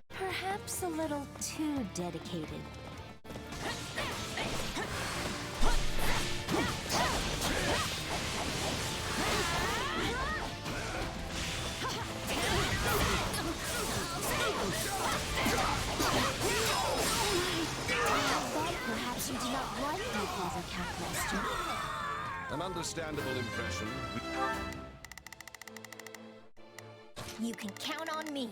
Perhaps a little too dedicated. Perhaps you do not like my father, Capmaster. An understandable impression. You can count on me.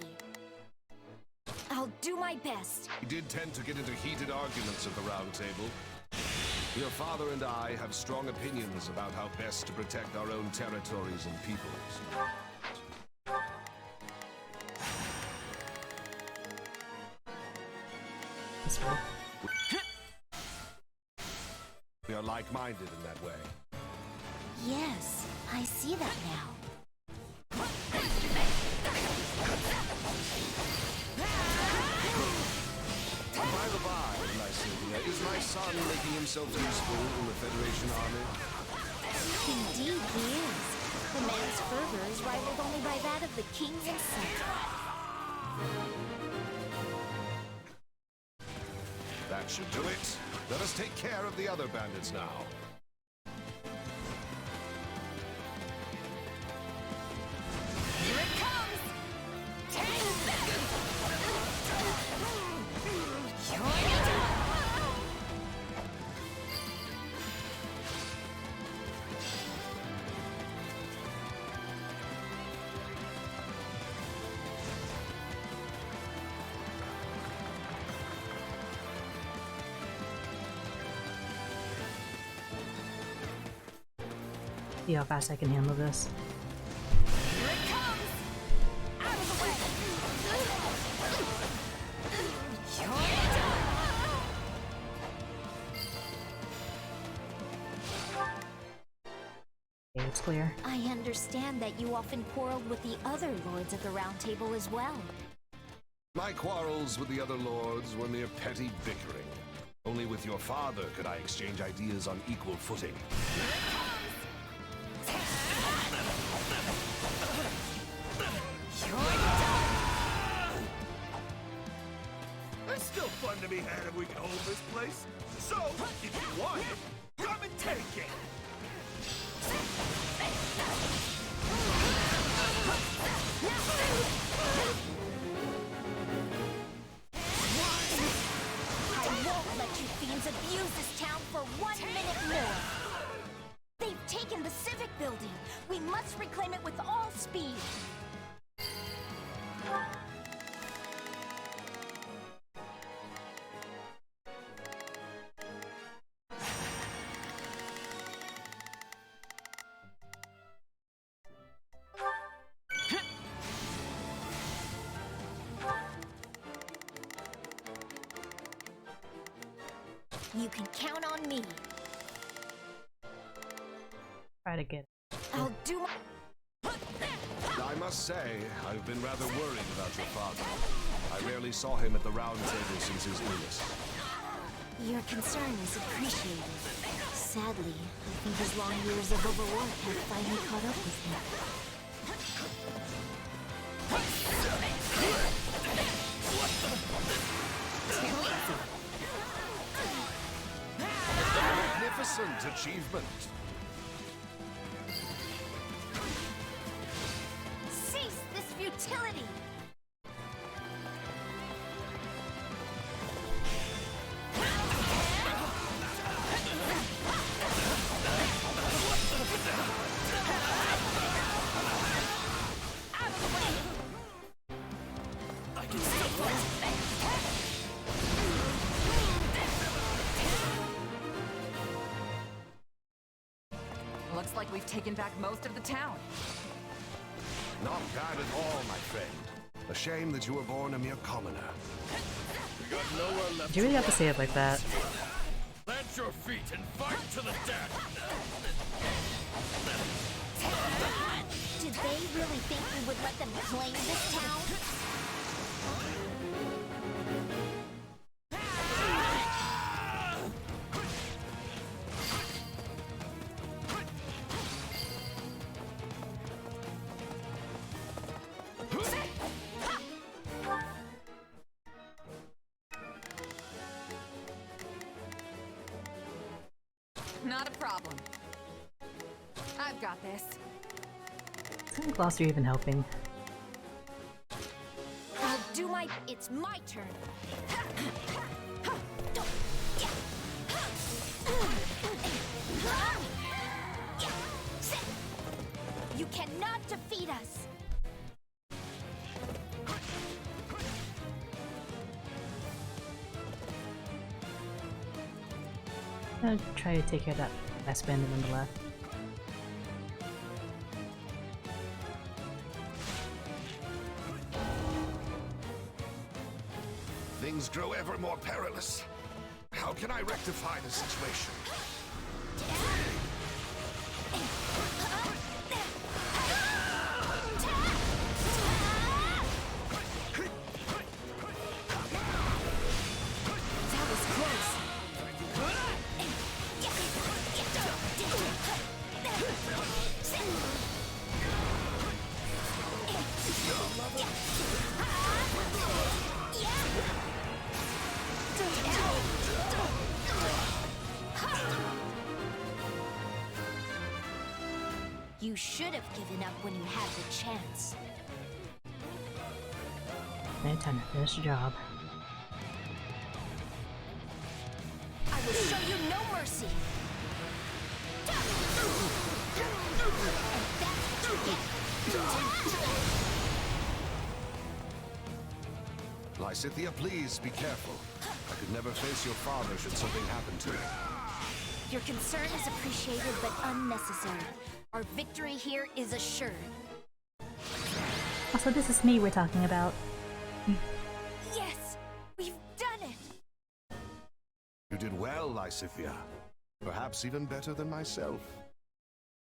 I'll do my best. We did tend to get into heated arguments at the Round Table. Your father and I have strong opinions about how best to protect our own territories and peoples. This way. We are like-minded in that way. Yes, I see that now. By the by, Lycidia, is my son making himself useful in the Federation army? Indeed he is. The man's fervor is rivaled only by that of the king himself. That should do it. Let us take care of the other bandits now. Here it comes! Take that! See how fast I can handle this. Here it comes! Out of the way! Okay, it's clear. I understand that you often quarreled with the other lords of the Round Table as well. My quarrels with the other lords were mere petty bickering. Only with your father could I exchange ideas on equal footing. It's still fun to be had if we can hold this place. So, if you want it, come and take it! I won't let you fiends abuse this town for 1 minute more. They've taken the civic building. We must reclaim it with all speed. You can count on me. Try to get it. I'll do my... I must say, I've been rather worried about your father. I rarely saw him at the round table since his illness. Your concern is appreciated. Sadly, I think his long years of overwork have finally caught up with him. Magnificent achievement. Cease this futility! Looks like we've taken back most of the town. Not bad at all, my friend. A shame that you were born a mere commoner. We got nowhere left. Did you really have to say it like that? Plant your feet and fight to the death! Did they really think we would let them claim this town? Not a problem. I've got this. Isn't Gloucester even helping? I'll do my... It's my turn. You cannot defeat us! I'm gonna try to take care of that last bandit on the left. Things grow ever more perilous. How can I rectify the situation? That was close. You should have given up when you had the chance. No time to finish the job. I will show you no mercy. And that's what you get. Lysithea, please be careful. I could never face your father should something happen to him. Your concern is appreciated but unnecessary. Our victory here is assured. Also, this is me we're talking about. Yes! We've done it! You did well, Lysithea. Perhaps even better than myself.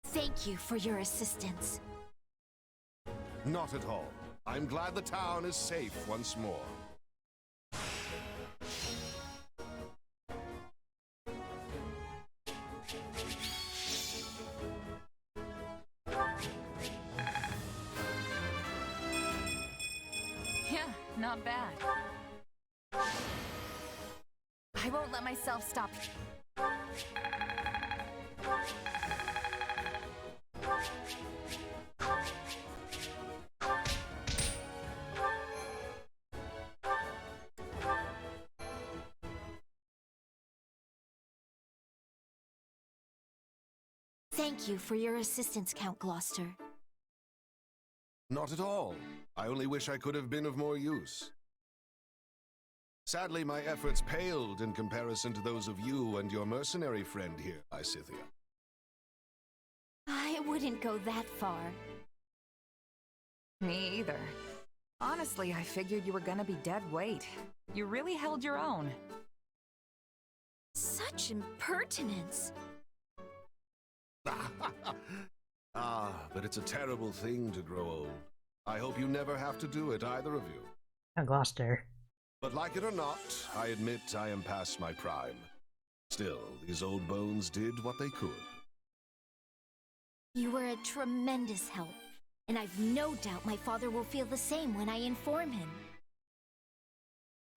Thank you for your assistance. Not at all. I'm glad the town is safe once more. Yeah, not bad. I won't let myself stop. Thank you for your assistance, Count Gloucester. Not at all. I only wish I could have been of more use. Sadly, my efforts paled in comparison to those of you and your mercenary friend here, Lysithea. I wouldn't go that far. Me either. Honestly, I figured you were gonna be dead weight. You really held your own. Such impertinence. But it's a terrible thing to grow old. I hope you never have to do it, either of you. I lost her. But like it or not, I admit I am past my prime. Still, these old bones did what they could. You were a tremendous help, and I've no doubt my father will feel the same when I inform him.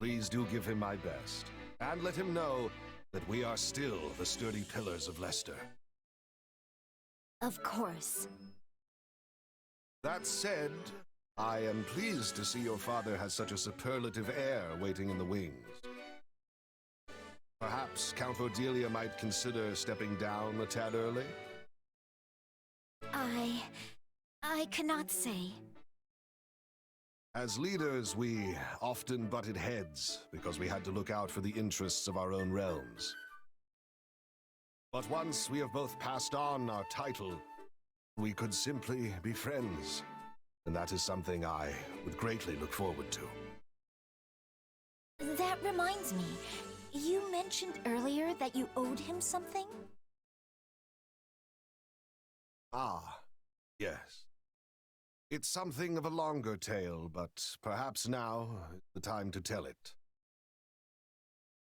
Please do give him my best, and let him know that we are still the sturdy pillars of Leicester. Of course. That said, I am pleased to see your father has such a superlative heir waiting in the wings. Perhaps Count Cordelia might consider stepping down a tad early? I cannot say. As leaders, we often butted heads because we had to look out for the interests of our own realms. But once we have both passed on our title, we could simply be friends. And that is something I would greatly look forward to. That reminds me, you mentioned earlier that you owed him something? Ah, yes. It's something of a longer tale, but perhaps now is the time to tell it.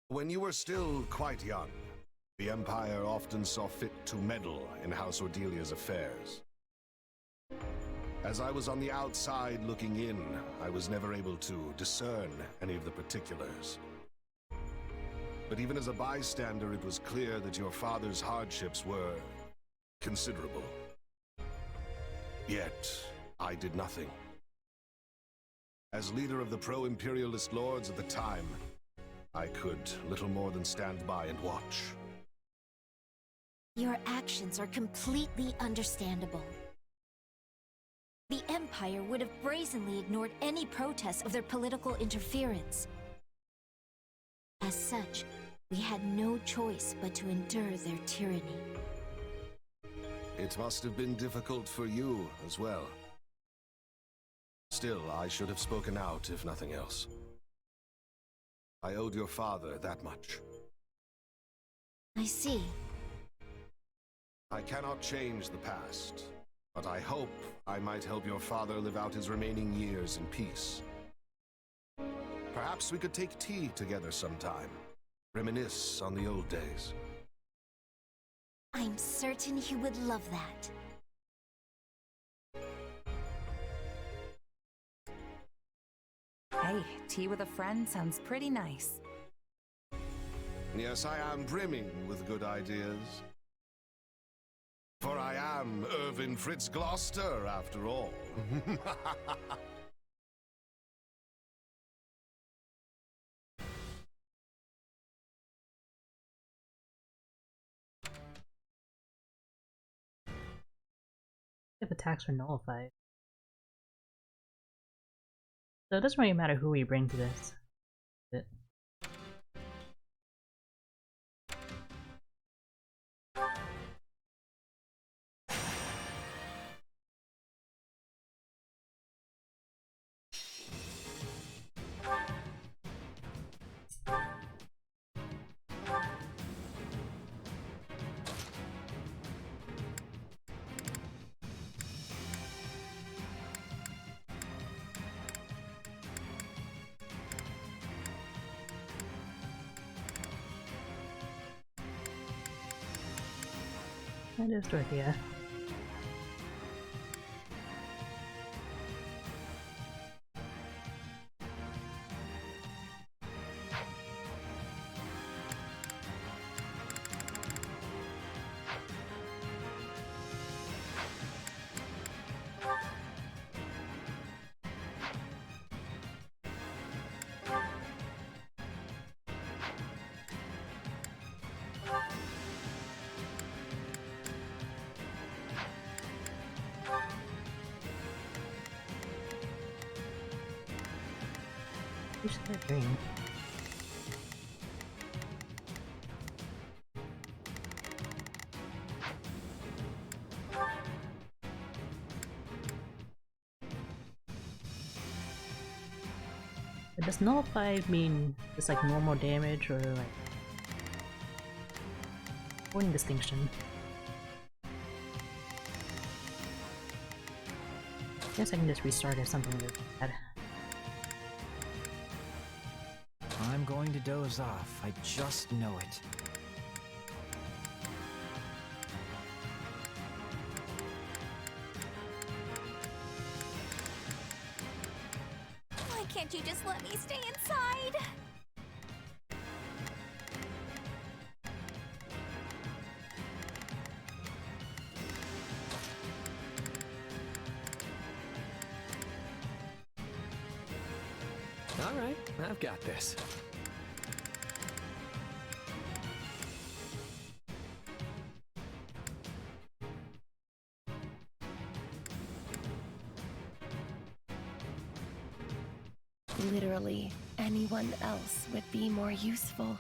When you were still quite young, the Empire often saw fit to meddle in House Ordelia's affairs. As I was on the outside looking in, I was never able to discern any of the particulars. But even as a bystander, it was clear that your father's hardships were considerable. Yet, I did nothing. As leader of the pro-imperialist lords at the time, I could little more than stand by and watch. Your actions are completely understandable. The Empire would have brazenly ignored any protests of their political interference. As such, we had no choice but to endure their tyranny. It must have been difficult for you as well. Still, I should have spoken out, if nothing else. I owed your father that much. I see. I cannot change the past, but I hope I might help your father live out his remaining years in peace. Perhaps we could take tea together sometime, reminisce on the old days. I'm certain he would love that. Hey, tea with a friend sounds pretty nice. Yes, I am brimming with good ideas. For I am Irvin Fritz Gloucester, after all. If attacks are nullified. So it doesn't really matter who we bring to this. That is Dorothea. Who's that dream? Does nullified mean just like normal damage or like point distinction? Guess I can just restart if something goes bad. I'm going to doze off. I just know it. Why can't you just let me stay inside? All right, I've got this. Literally, anyone else would be more useful.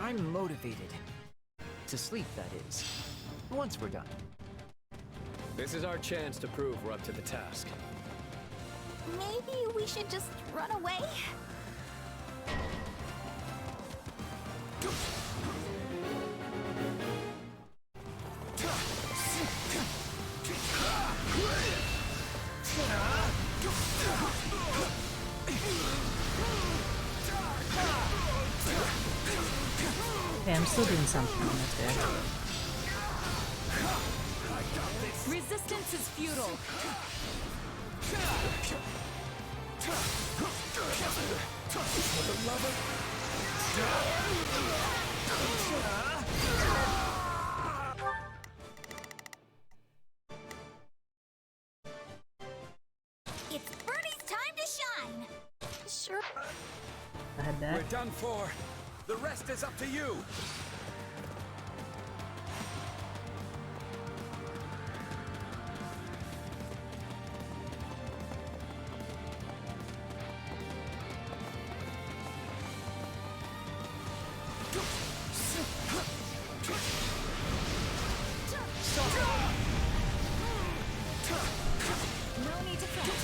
I'm motivated. To sleep, that is. Once we're done. This is our chance to prove we're up to the task. Maybe we should just run away? Okay, I'm still doing something. That's good. Resistance is futile. It's Bernie's time to shine! Sure. I had that. We're done for. The rest is up to you. No need to fret.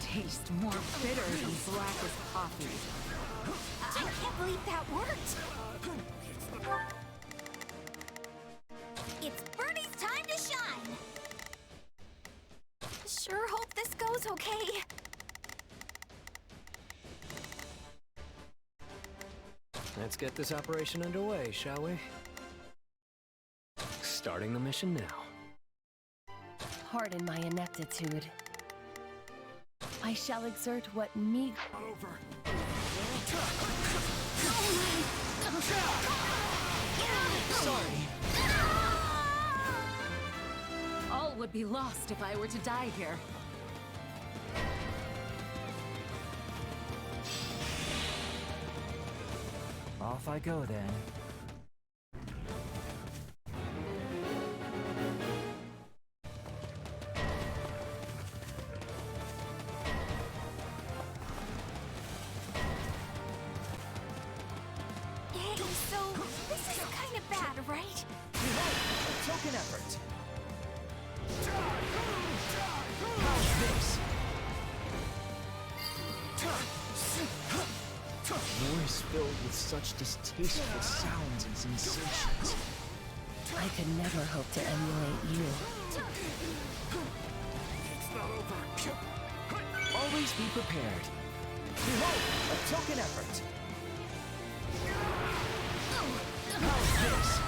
Taste more bitter than black as coffee. I can't believe that worked! It's Bernie's time to shine! Sure hope this goes okay. Let's get this operation underway, shall we? Starting the mission now. Pardon my ineptitude. I shall exert what me over. Sorry. All would be lost if I were to die here. Off I go then. Hey, so this is kind of bad, right? A token effort. How's this? War is filled with such distasteful sounds and sensations. I could never hope to emulate you. It's not over. Always be prepared. Behold, a token effort. How's this?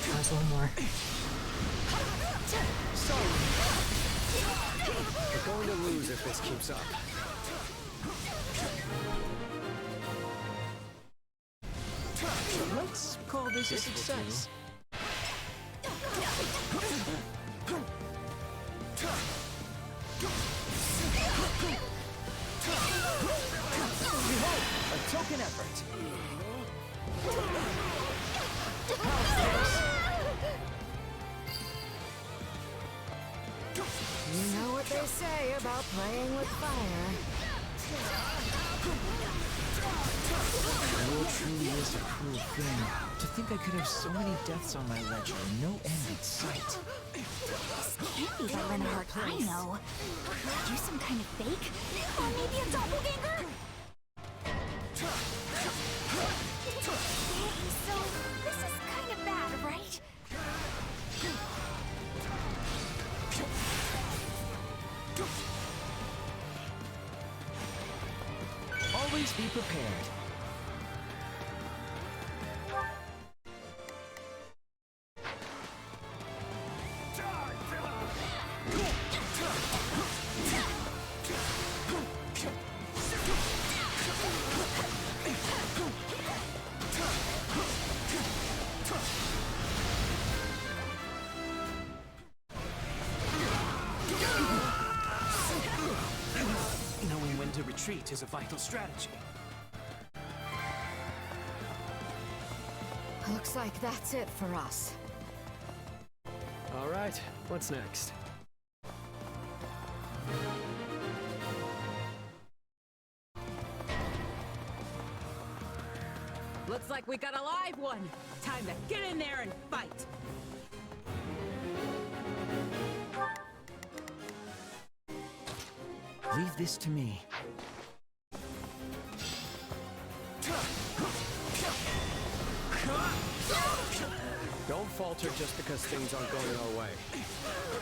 There's one more. We're going to lose if this keeps up. Let's call this a success. Behold, a token effort. How's this? You know what they say about playing with fire. War truly is a cruel thing. To think I could have so many deaths on my ledger and no end in sight. This can't be the Linhardt I know. Are you some kind of fake? Or maybe a doppelganger? Always be prepared. Knowing when to retreat is a vital strategy. Looks like that's it for us. All right, what's next? Looks like we got a live one. Time to get in there and fight. Leave this to me. Don't falter just because things aren't going our way.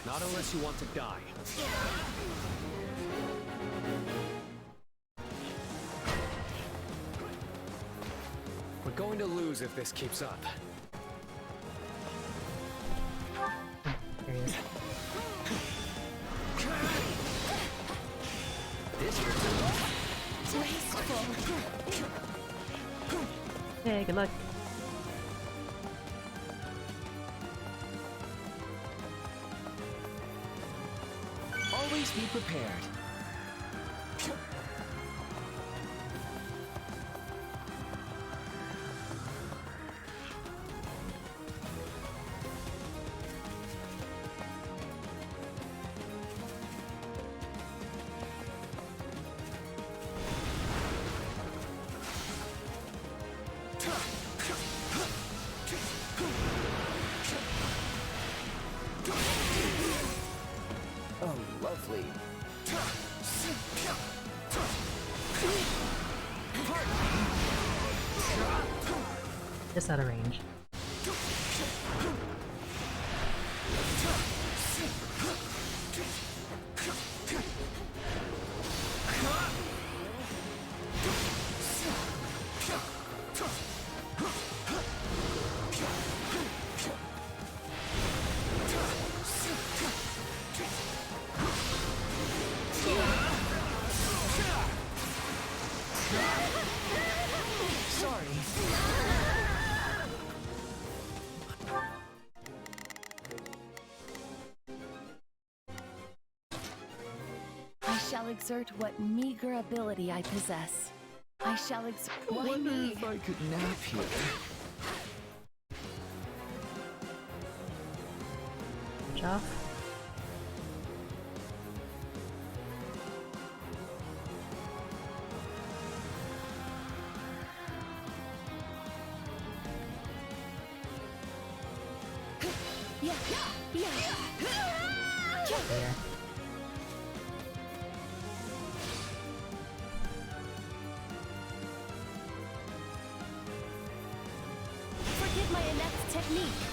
Not unless you want to die. We're going to lose if this keeps up. This Hey, good luck. Always be prepared. Oh, lovely. Just out of range. I shall exert what meager ability I possess. I shall exert. Why Wonder me? if I could nap here. Switch off. Yeah, yeah. There. Forgive my inept technique.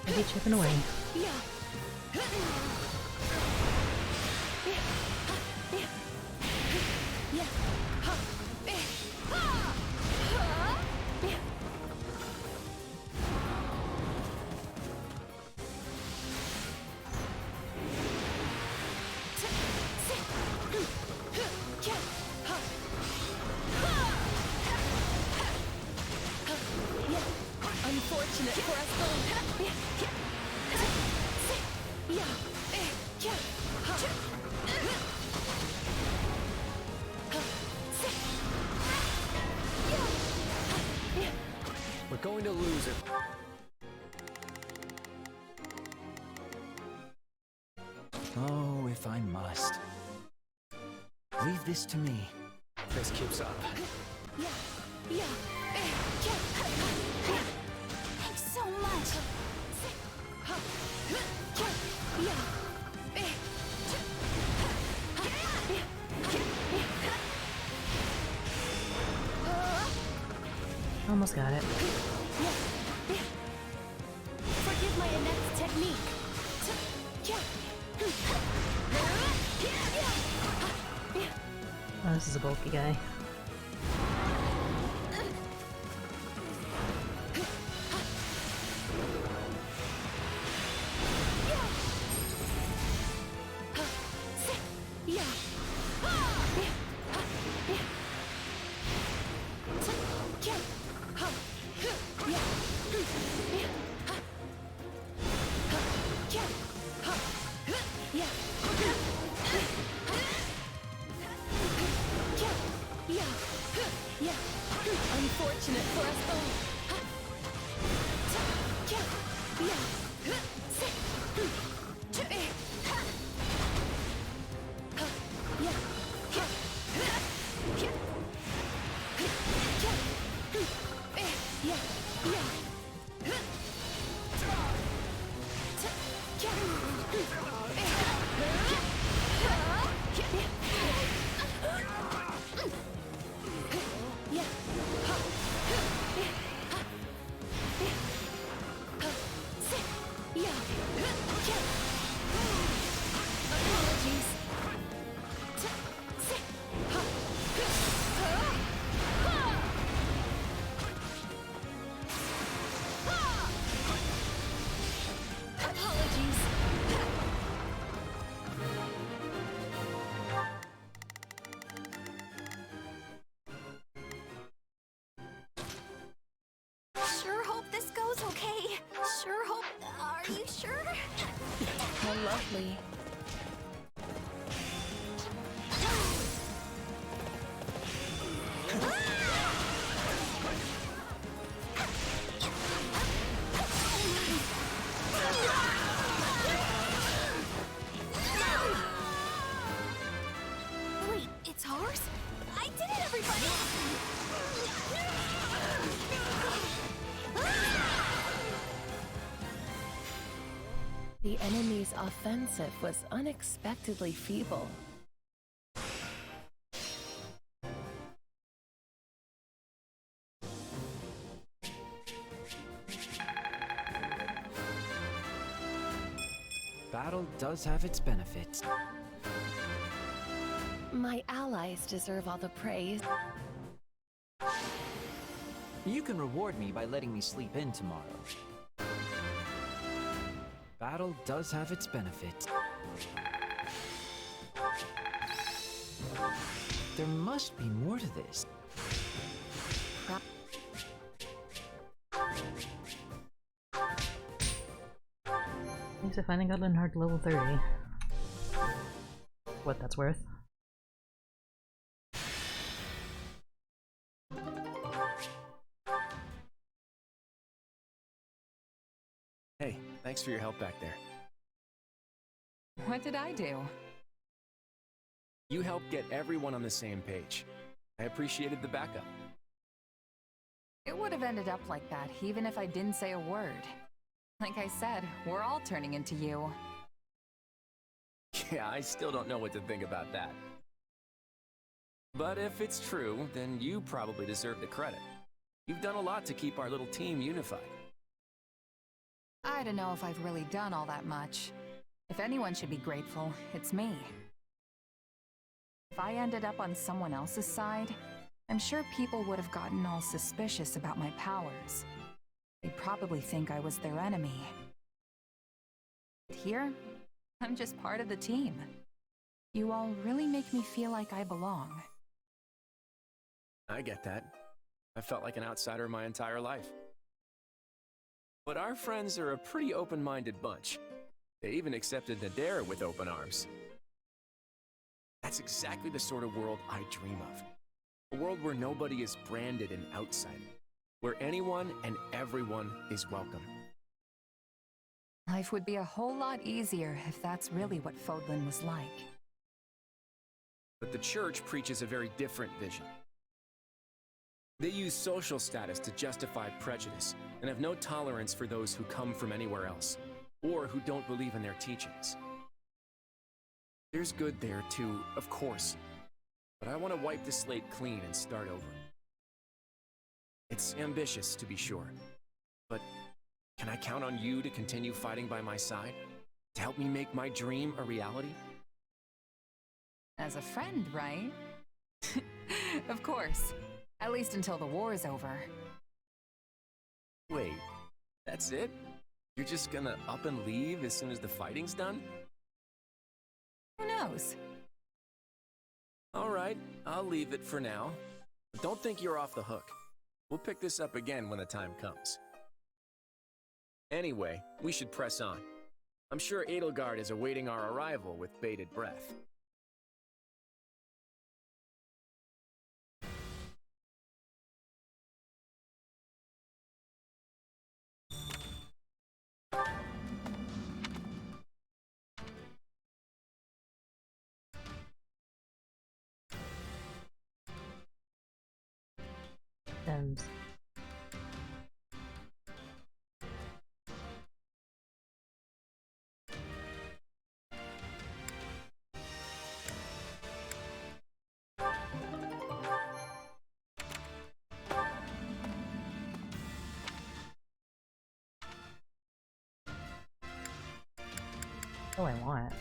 Maybe chipping away. Unfortunate for us both. going to lose it. Oh, if I must. Leave this to me. This keeps up. Thanks so much. Almost got it. Forgive my inept technique. Oh, this is a bulky guy. Unfortunate for us both. Sure hope this goes okay. Sure hope. Are you sure? Well, lovely. Wait, it's ours? I did it, everybody! The enemy's offensive was unexpectedly feeble. Battle does have its benefits. My allies deserve all the praise. You can reward me by letting me sleep in tomorrow. Battle does have its benefits. There must be more to this. Thanks for finding Goblin Heart level 30. What that's worth. Hey, thanks for your help back there. What did I do? You helped get everyone on the same page. I appreciated the backup. It would have ended up like that, even if I didn't say a word. Like I said, we're all turning into you. Yeah, I still don't know what to think about that. But if it's true, then you probably deserve the credit. You've done a lot to keep our little team unified. I don't know if I've really done all that much. If anyone should be grateful, it's me. If I ended up on someone else's side, I'm sure people would have gotten all suspicious about my powers. They'd probably think I was their enemy. But here, I'm just part of the team. You all really make me feel like I belong. I get that. I felt like an outsider my entire life. But our friends are a pretty open-minded bunch. They even accepted Nadir with open arms. That's exactly the sort of world I dream of. A world where nobody is branded an outsider. where anyone and everyone is welcome. Life would be a whole lot easier if that's really what Fodlan was like. But the church preaches a very different vision. They use social status to justify prejudice and have no tolerance for those who come from anywhere else, or who don't believe in their teachings. There's good there too, of course, but I want to wipe the slate clean and start over. It's ambitious, to be sure, but can I count on you to continue fighting by my side? To help me make my dream a reality? As a friend, right? Of course. At least until the war's over. Wait, that's it? You're just gonna up and leave as soon as the fighting's done? Who knows? Alright, I'll leave it for now. But don't think you're off the hook. We'll pick this up again when the time comes. Anyway, we should press on. I'm sure Edelgard is awaiting our arrival with bated breath. Stems. Oh, I want.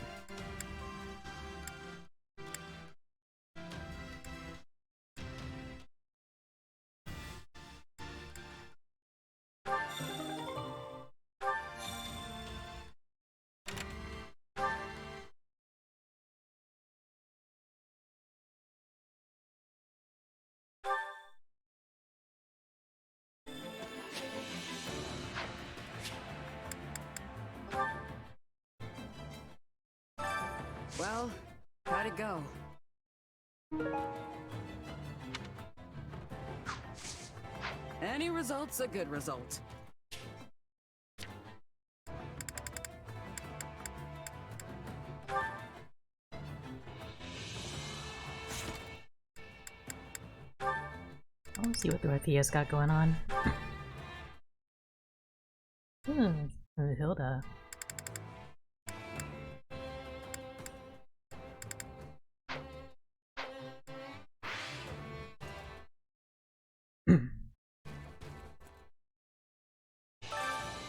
Well, how'd it go? Any result's a good result. Let's see what Dorothea's got going on. Hilda.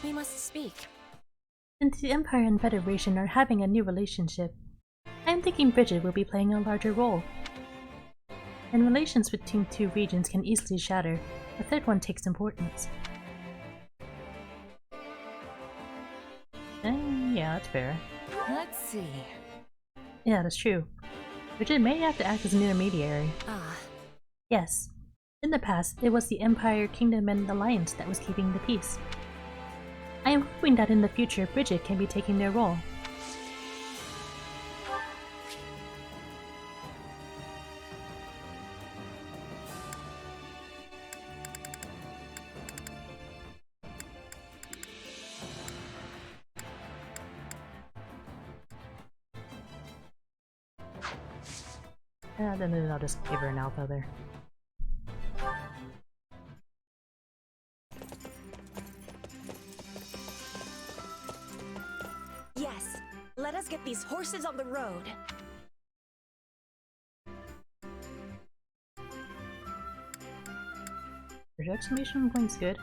We must speak. Since the Empire and Federation are having a new relationship, I am thinking Bridget will be playing a larger role. And relations between two regions can easily shatter. A third one takes importance. Yeah, that's fair. Let's see. Yeah, that's true. Bridget may have to act as an intermediary. Ah. Yes. In the past, it was the Empire, Kingdom, and Alliance that was keeping the peace. I am hoping that in the future, Bridget can be taking their role. Then I'll just give her an alpha there. Yes, let us get these horses on the road. Your exclamation point's good.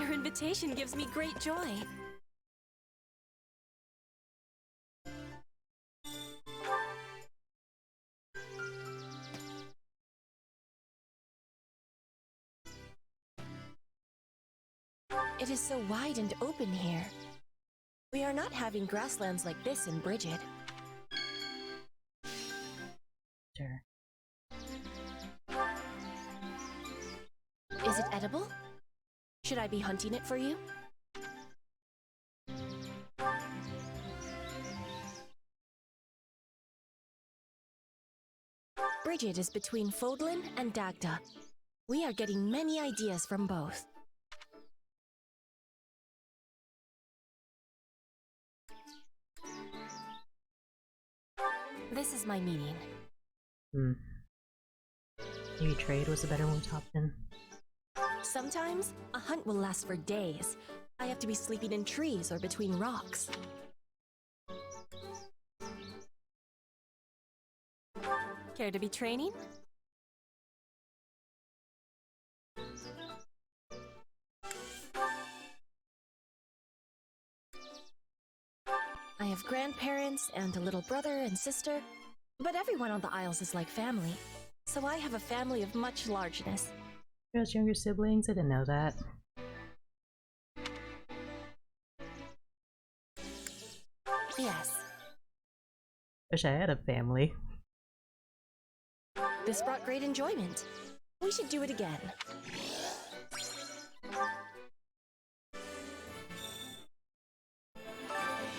Your invitation gives me great joy. It is so wide and open here. We are not having grasslands like this in Bridget. Sure. Is it edible? Should I be hunting it for you? Bridget is between Fodlin and Dagda. We are getting many ideas from both. This is my meaning. Maybe trade was a better one to opt in. Sometimes, a hunt will last for days. I have to be sleeping in trees or between rocks. Care to be training? I have grandparents and a little brother and sister, but everyone on the Isles is like family, so I have a family of much largeness. She has younger siblings? I didn't know that. Yes. Wish I had a family. This brought great enjoyment. We should do it again.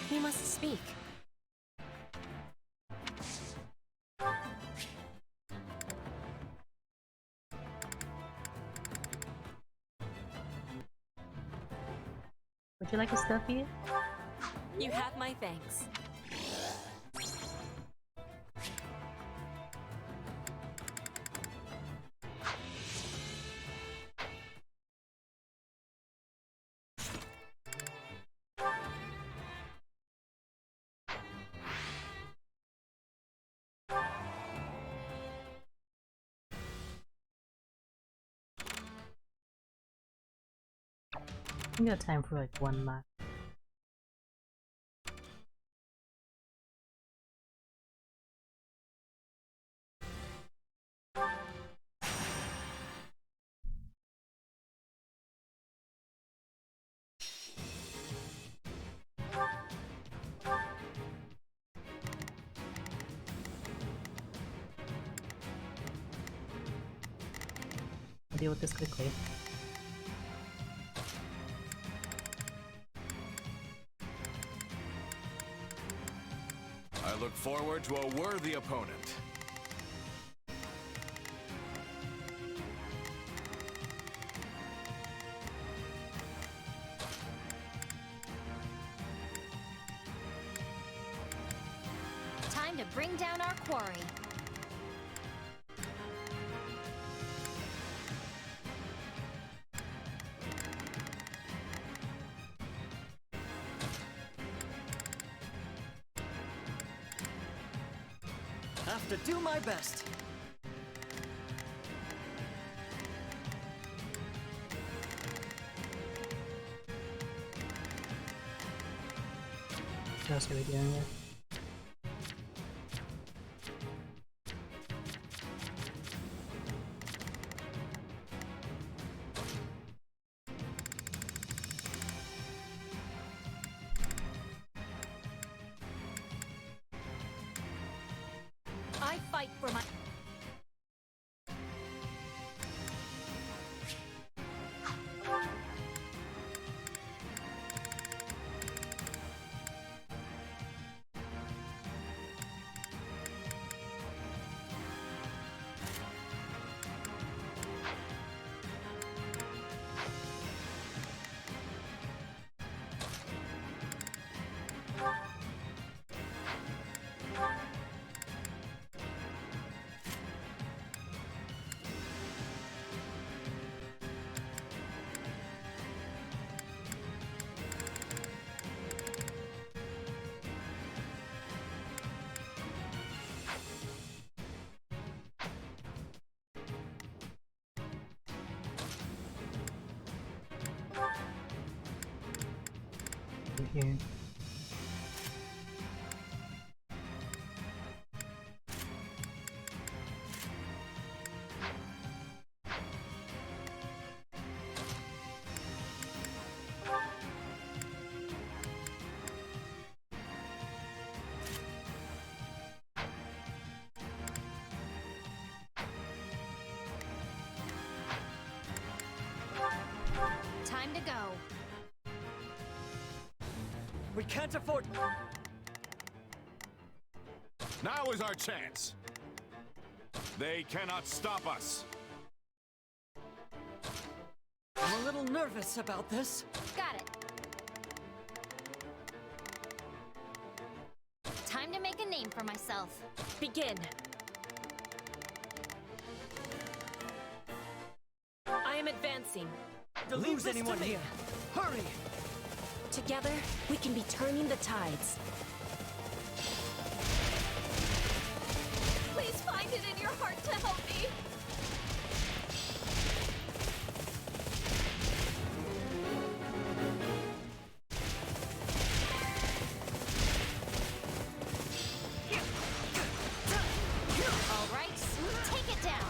We must speak. Would you like a stuffy? You have my thanks. I got time for like one more. I'll deal with this quickly. I look forward to a worthy opponent. Time to bring down our quarry. Have to do my best. What else are we dealing with? I fight for my... Here. Time to go. We can't afford... Now is our chance. They cannot stop us. I'm a little nervous about this. Got it. Time to make a name for myself. Begin. I am advancing. To lose anyone here. Hurry! Together, we can be turning the tides. Please find it in your heart to help me. All right, take it down.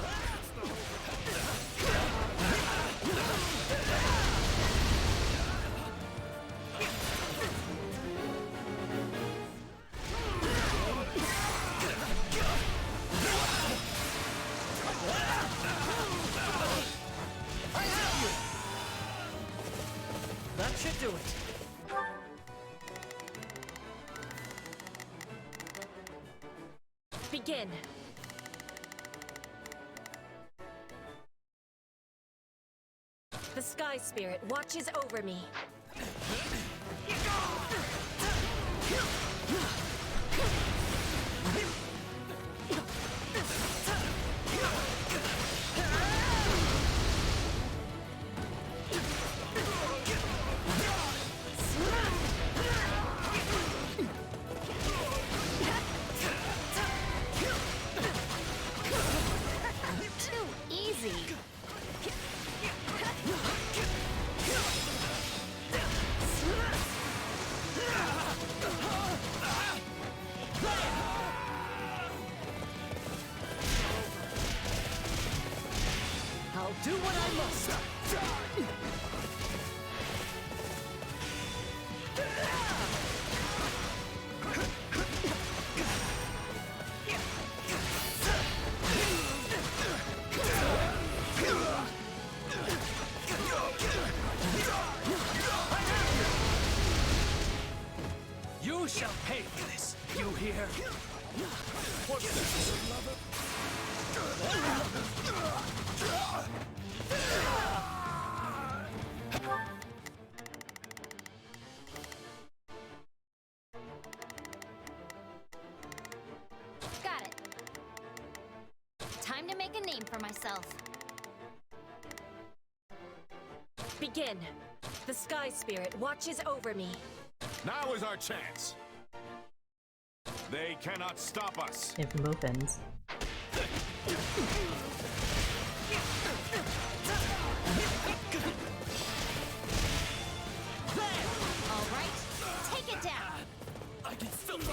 That should do it. Begin. The Sky Spirit watches over me. Too easy. I'll do what I must. You shall pay for this. You hear? What's this? Got it. Time to make a name for myself. Begin. The Sky Spirit watches over me. Now is our chance. They cannot stop us. And from both ends. All right, take it down. I can still run.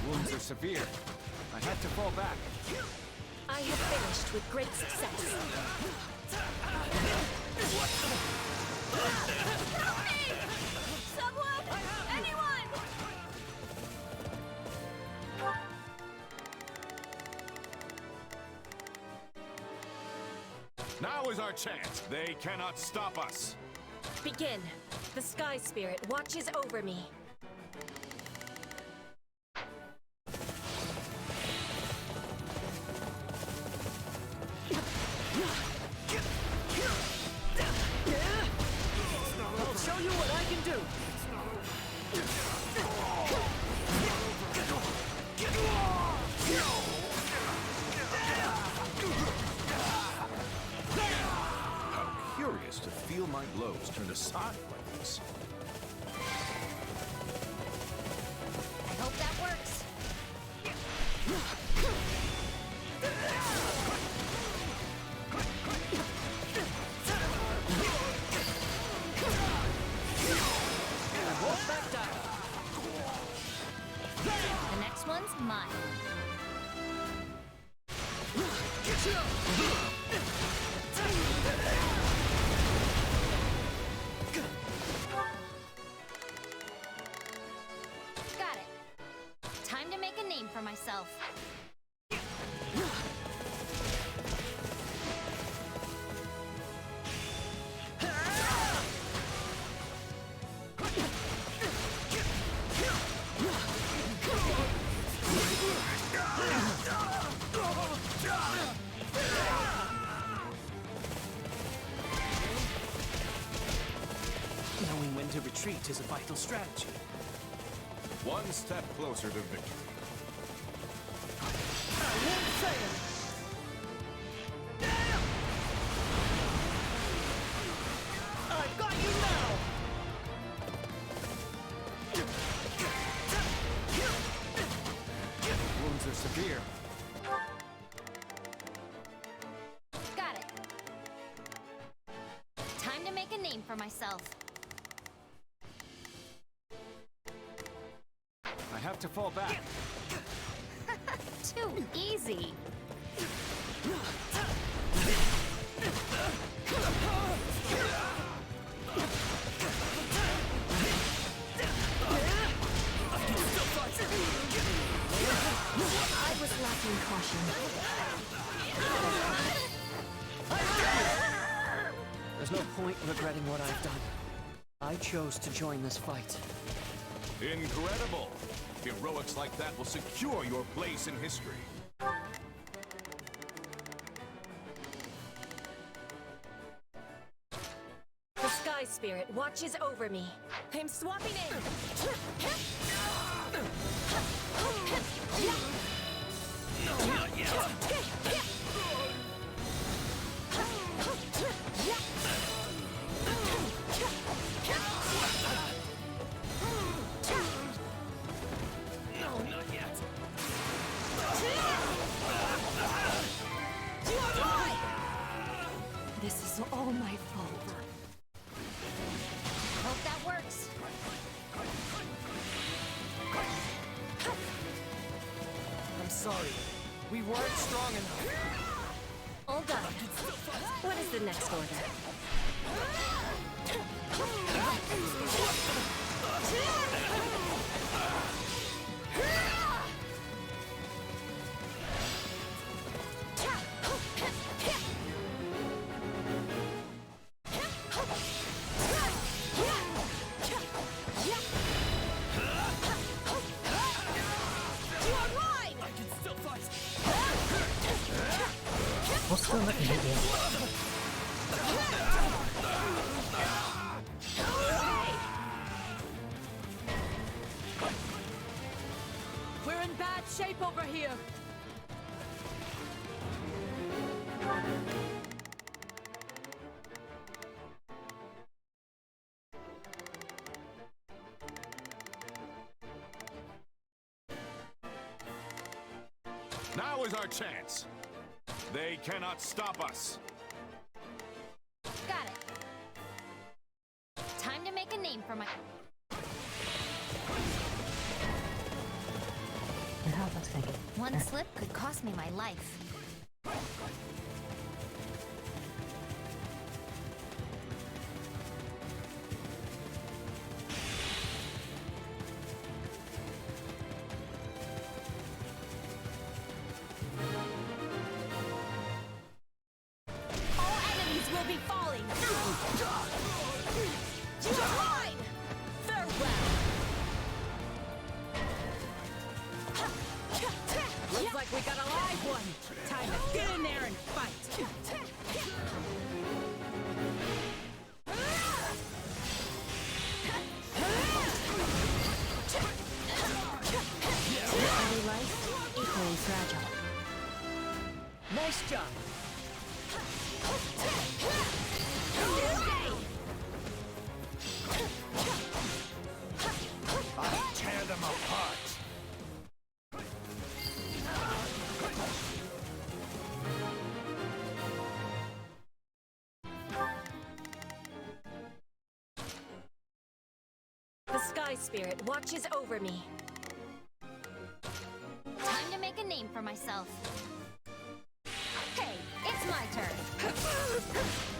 Wounds are severe. I had to fall back. I have finished with great success. Help me! Someone! Anyone! Now is our chance. They cannot stop us. Begin. The Sky Spirit watches over me. I'll show you what I can do. How curious to feel my blows turned aside like this. I hope that works. I won't back down. The next one's mine. Got it. Time to make a name for myself. retreat is a vital strategy. One step closer to victory. I won't fail! I've got you now! Wounds are severe. Got it. Time to make a name for myself. I have to fall back. Too easy. I was lacking caution. There's no point regretting what I've done. I chose to join this fight. Incredible! Heroics like that will secure your place in history. The Sky Spirit watches over me. I'm swapping in. No, not yet! No, not yet! This is all my fault. Hope that works. I'm sorry. We weren't strong enough. All done. What is the next order? We're still looking at you. We're in bad shape over here. Now is our chance. They cannot stop us. Got it. Time to make a name for my... How that's gonna get. One slip could cost me my life. All enemies will be falling. You are mine. Farewell. Looks like we got a live one. Time to get in there and fight. Every life equally fragile. Nice job. I'll tear them apart. The Sky Spirit watches over me. Time to make a name for myself. Hey, it's my turn.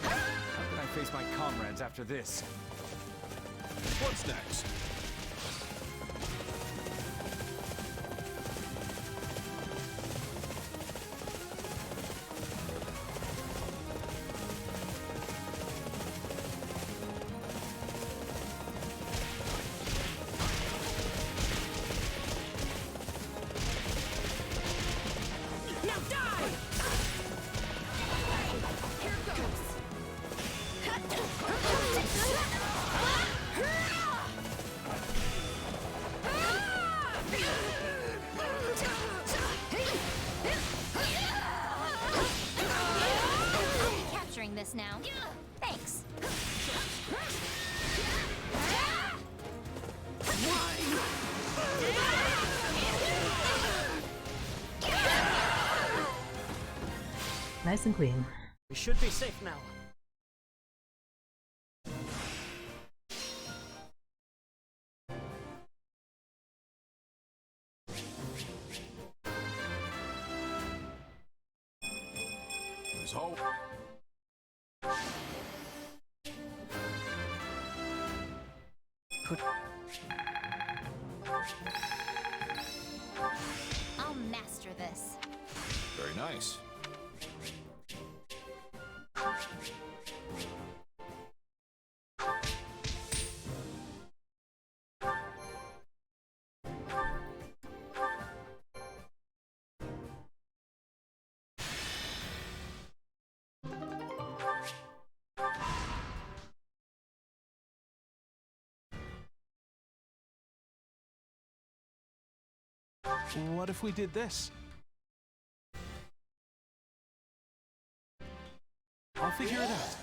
How can I face my comrades after this? What's next? Now die! Here goes! famous now. Thanks. Nice and clean. We should be safe now. So. I'll master this. Very nice. What if we did this? I'll figure it out.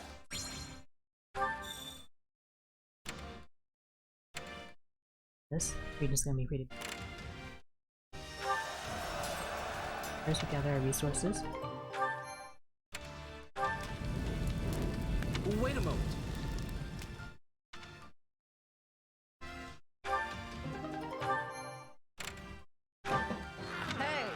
This region's gonna be pretty. First, we gather our resources. Wait a moment. Hey!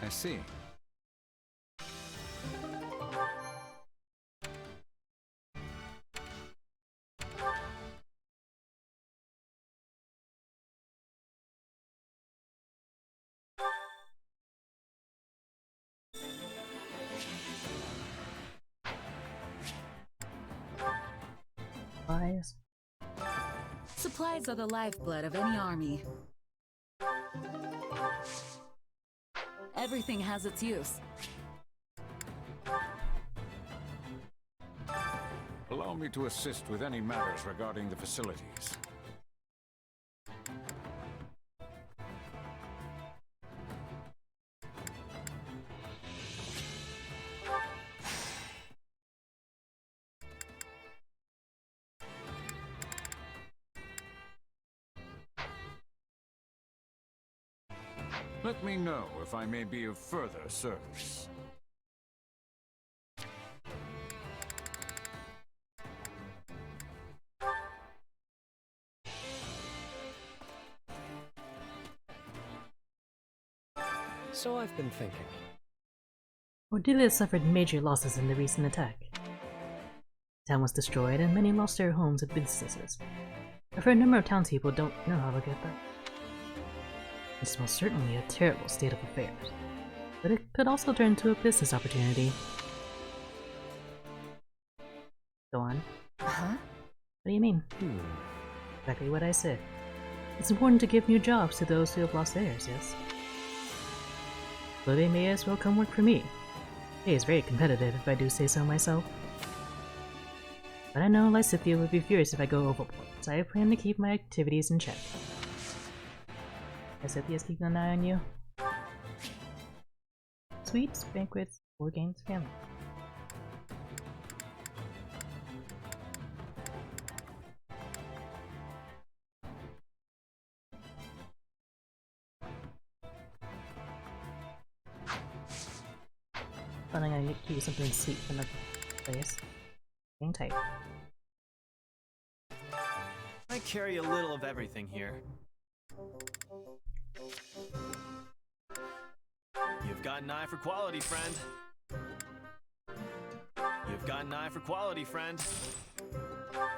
I see. Supplies. Supplies are the lifeblood of any army. Everything has its use. Allow me to assist with any matters regarding the facilities. Let me know if I may be of further service. So I've been thinking. Cordelia suffered major losses in the recent attack. The town was destroyed and many lost their homes and businesses. I've heard a number of townspeople don't know how to get back. It's most certainly a terrible state of affairs, but it could also turn into a business opportunity. Go on. Huh? What do you mean? Exactly what I said. It's important to give new jobs to those who have lost theirs, yes? So they may as well come work for me. Pay is very competitive if I do say so myself. But I know Lysithia would be furious if I go overboard, so I plan to keep my activities in check. Lysithia's keeping an eye on you. Sweets, banquets, board games, family. But I'm gonna give you something sweet from the place. Hang tight. I carry a little of everything here. You've got an eye for quality, friend. You've got an eye for quality, friend.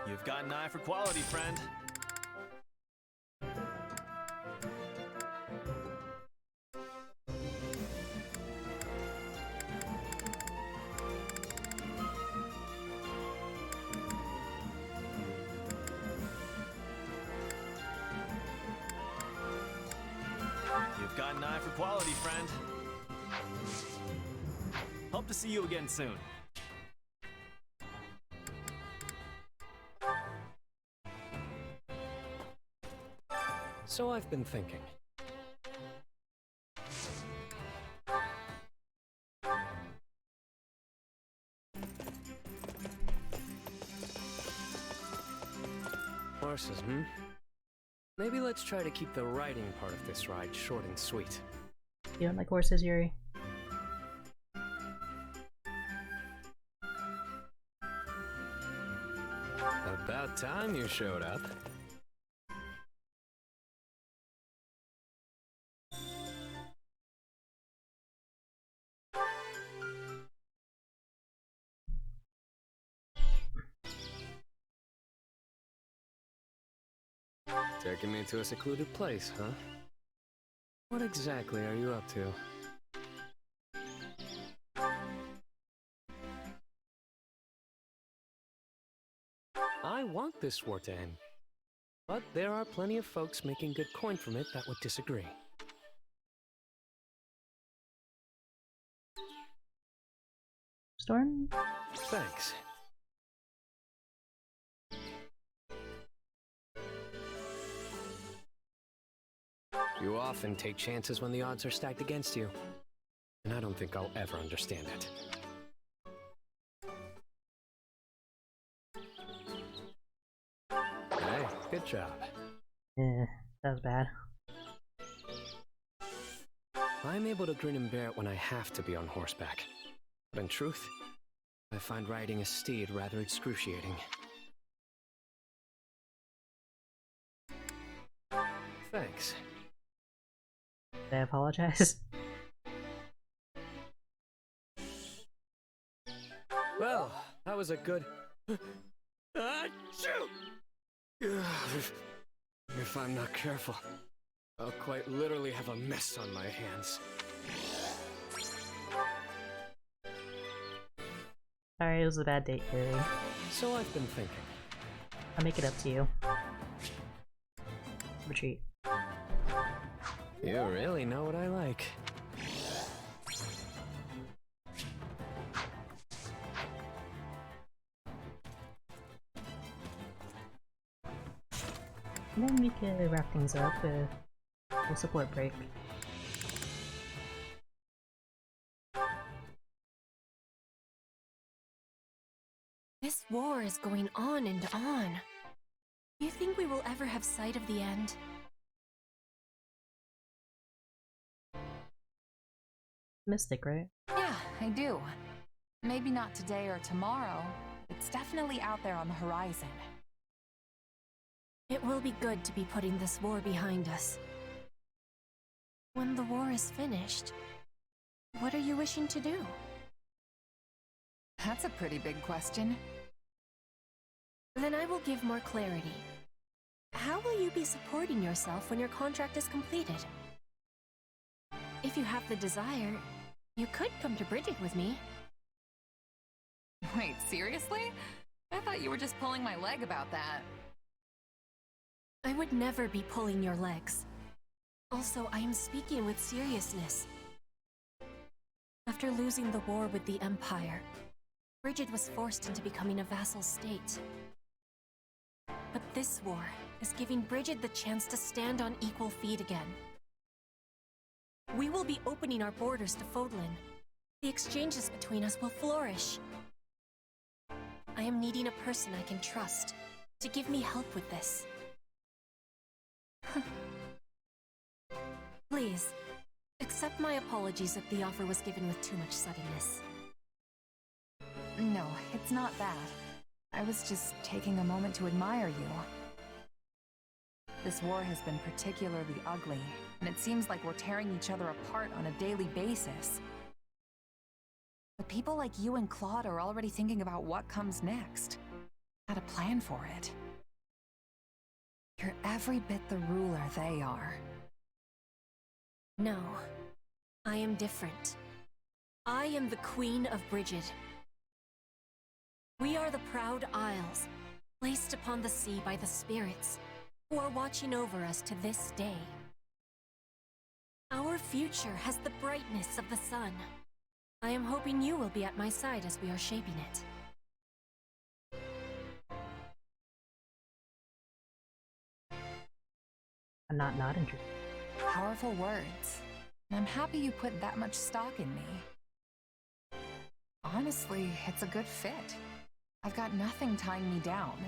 You've got an eye for quality, friend. You've got an eye for quality, friend. Hope to see you again soon. So I've been thinking. Horses, hmm? Maybe let's try to keep the riding part of this ride short and sweet. You don't like horses, Yuri? About time you showed up. Taking me to a secluded place, huh? What exactly are you up to? I want this war to end, but there are plenty of folks making good coin from it that would disagree. Storm? Thanks. You often take chances when the odds are stacked against you, and I don't think I'll ever understand it. Hey, good job. Yeah, that was bad. I'm able to grin and bear it when I have to be on horseback. But in truth, I find riding a steed rather excruciating. Thanks. Did I apologize? Well, that was a good... If I'm not careful, I'll quite literally have a mess on my hands. Sorry, it was a bad date, Yuri. So I've been thinking. I'll make it up to you. Retreat. You really know what I like. And then we could wrap things up with a support break. This war is going on and on. Do you think we will ever have sight of the end? Mystic, right? Yeah, I do. Maybe not today or tomorrow. It's definitely out there on the horizon. It will be good to be putting this war behind us. When the war is finished, what are you wishing to do? That's a pretty big question. Then I will give more clarity. How will you be supporting yourself when your contract is completed? If you have the desire, you could come to Bridget with me. Wait, seriously? I thought you were just pulling my leg about that. I would never be pulling your legs. Also, I am speaking with seriousness. After losing the war with the Empire, Bridget was forced into becoming a vassal state. But this war is giving Bridget the chance to stand on equal feet again. We will be opening our borders to Fodlan. The exchanges between us will flourish. I am needing a person I can trust to give me help with this. Please, accept my apologies if the offer was given with too much suddenness. No, it's not that. I was just taking a moment to admire you. This war has been particularly ugly, and it seems like we're tearing each other apart on a daily basis. But people like you and Claude are already thinking about what comes next. How to plan for it. You're every bit the ruler they are. No, I am different. I am the Queen of Bridget. We are the proud Isles, placed upon the sea by the spirits, who are watching over us to this day. Our future has the brightness of the sun. I am hoping you will be at my side as we are shaping it. not interested. Powerful words. And I'm happy you put that much stock in me. Honestly, it's a good fit. I've got nothing tying me down.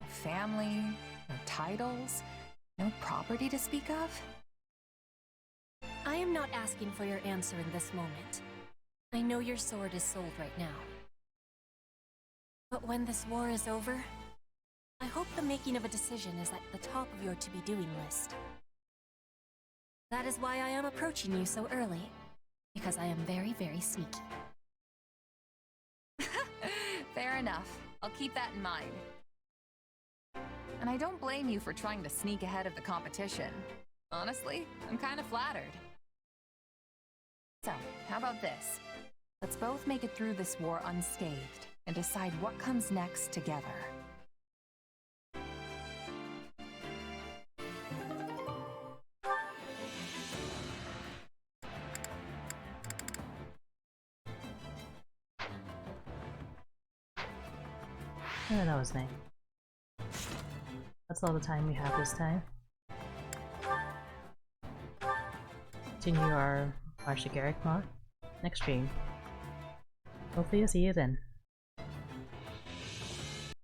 No family, no titles, no property to speak of. I am not asking for your answer in this moment. I know your sword is sold right now. But when this war is over, I hope the making of a decision is at the top of your to-be-doing list. That is why I am approaching you so early, because I am very, very sneaky. Fair enough. I'll keep that in mind. And I don't blame you for trying to sneak ahead of the competition. Honestly, I'm kind of flattered. So, how about this? Let's both make it through this war unscathed and decide what comes next together. Yeah, that was nice. That's all the time we have this time. Continue our Shigeric mod next stream. Hopefully I'll see you then.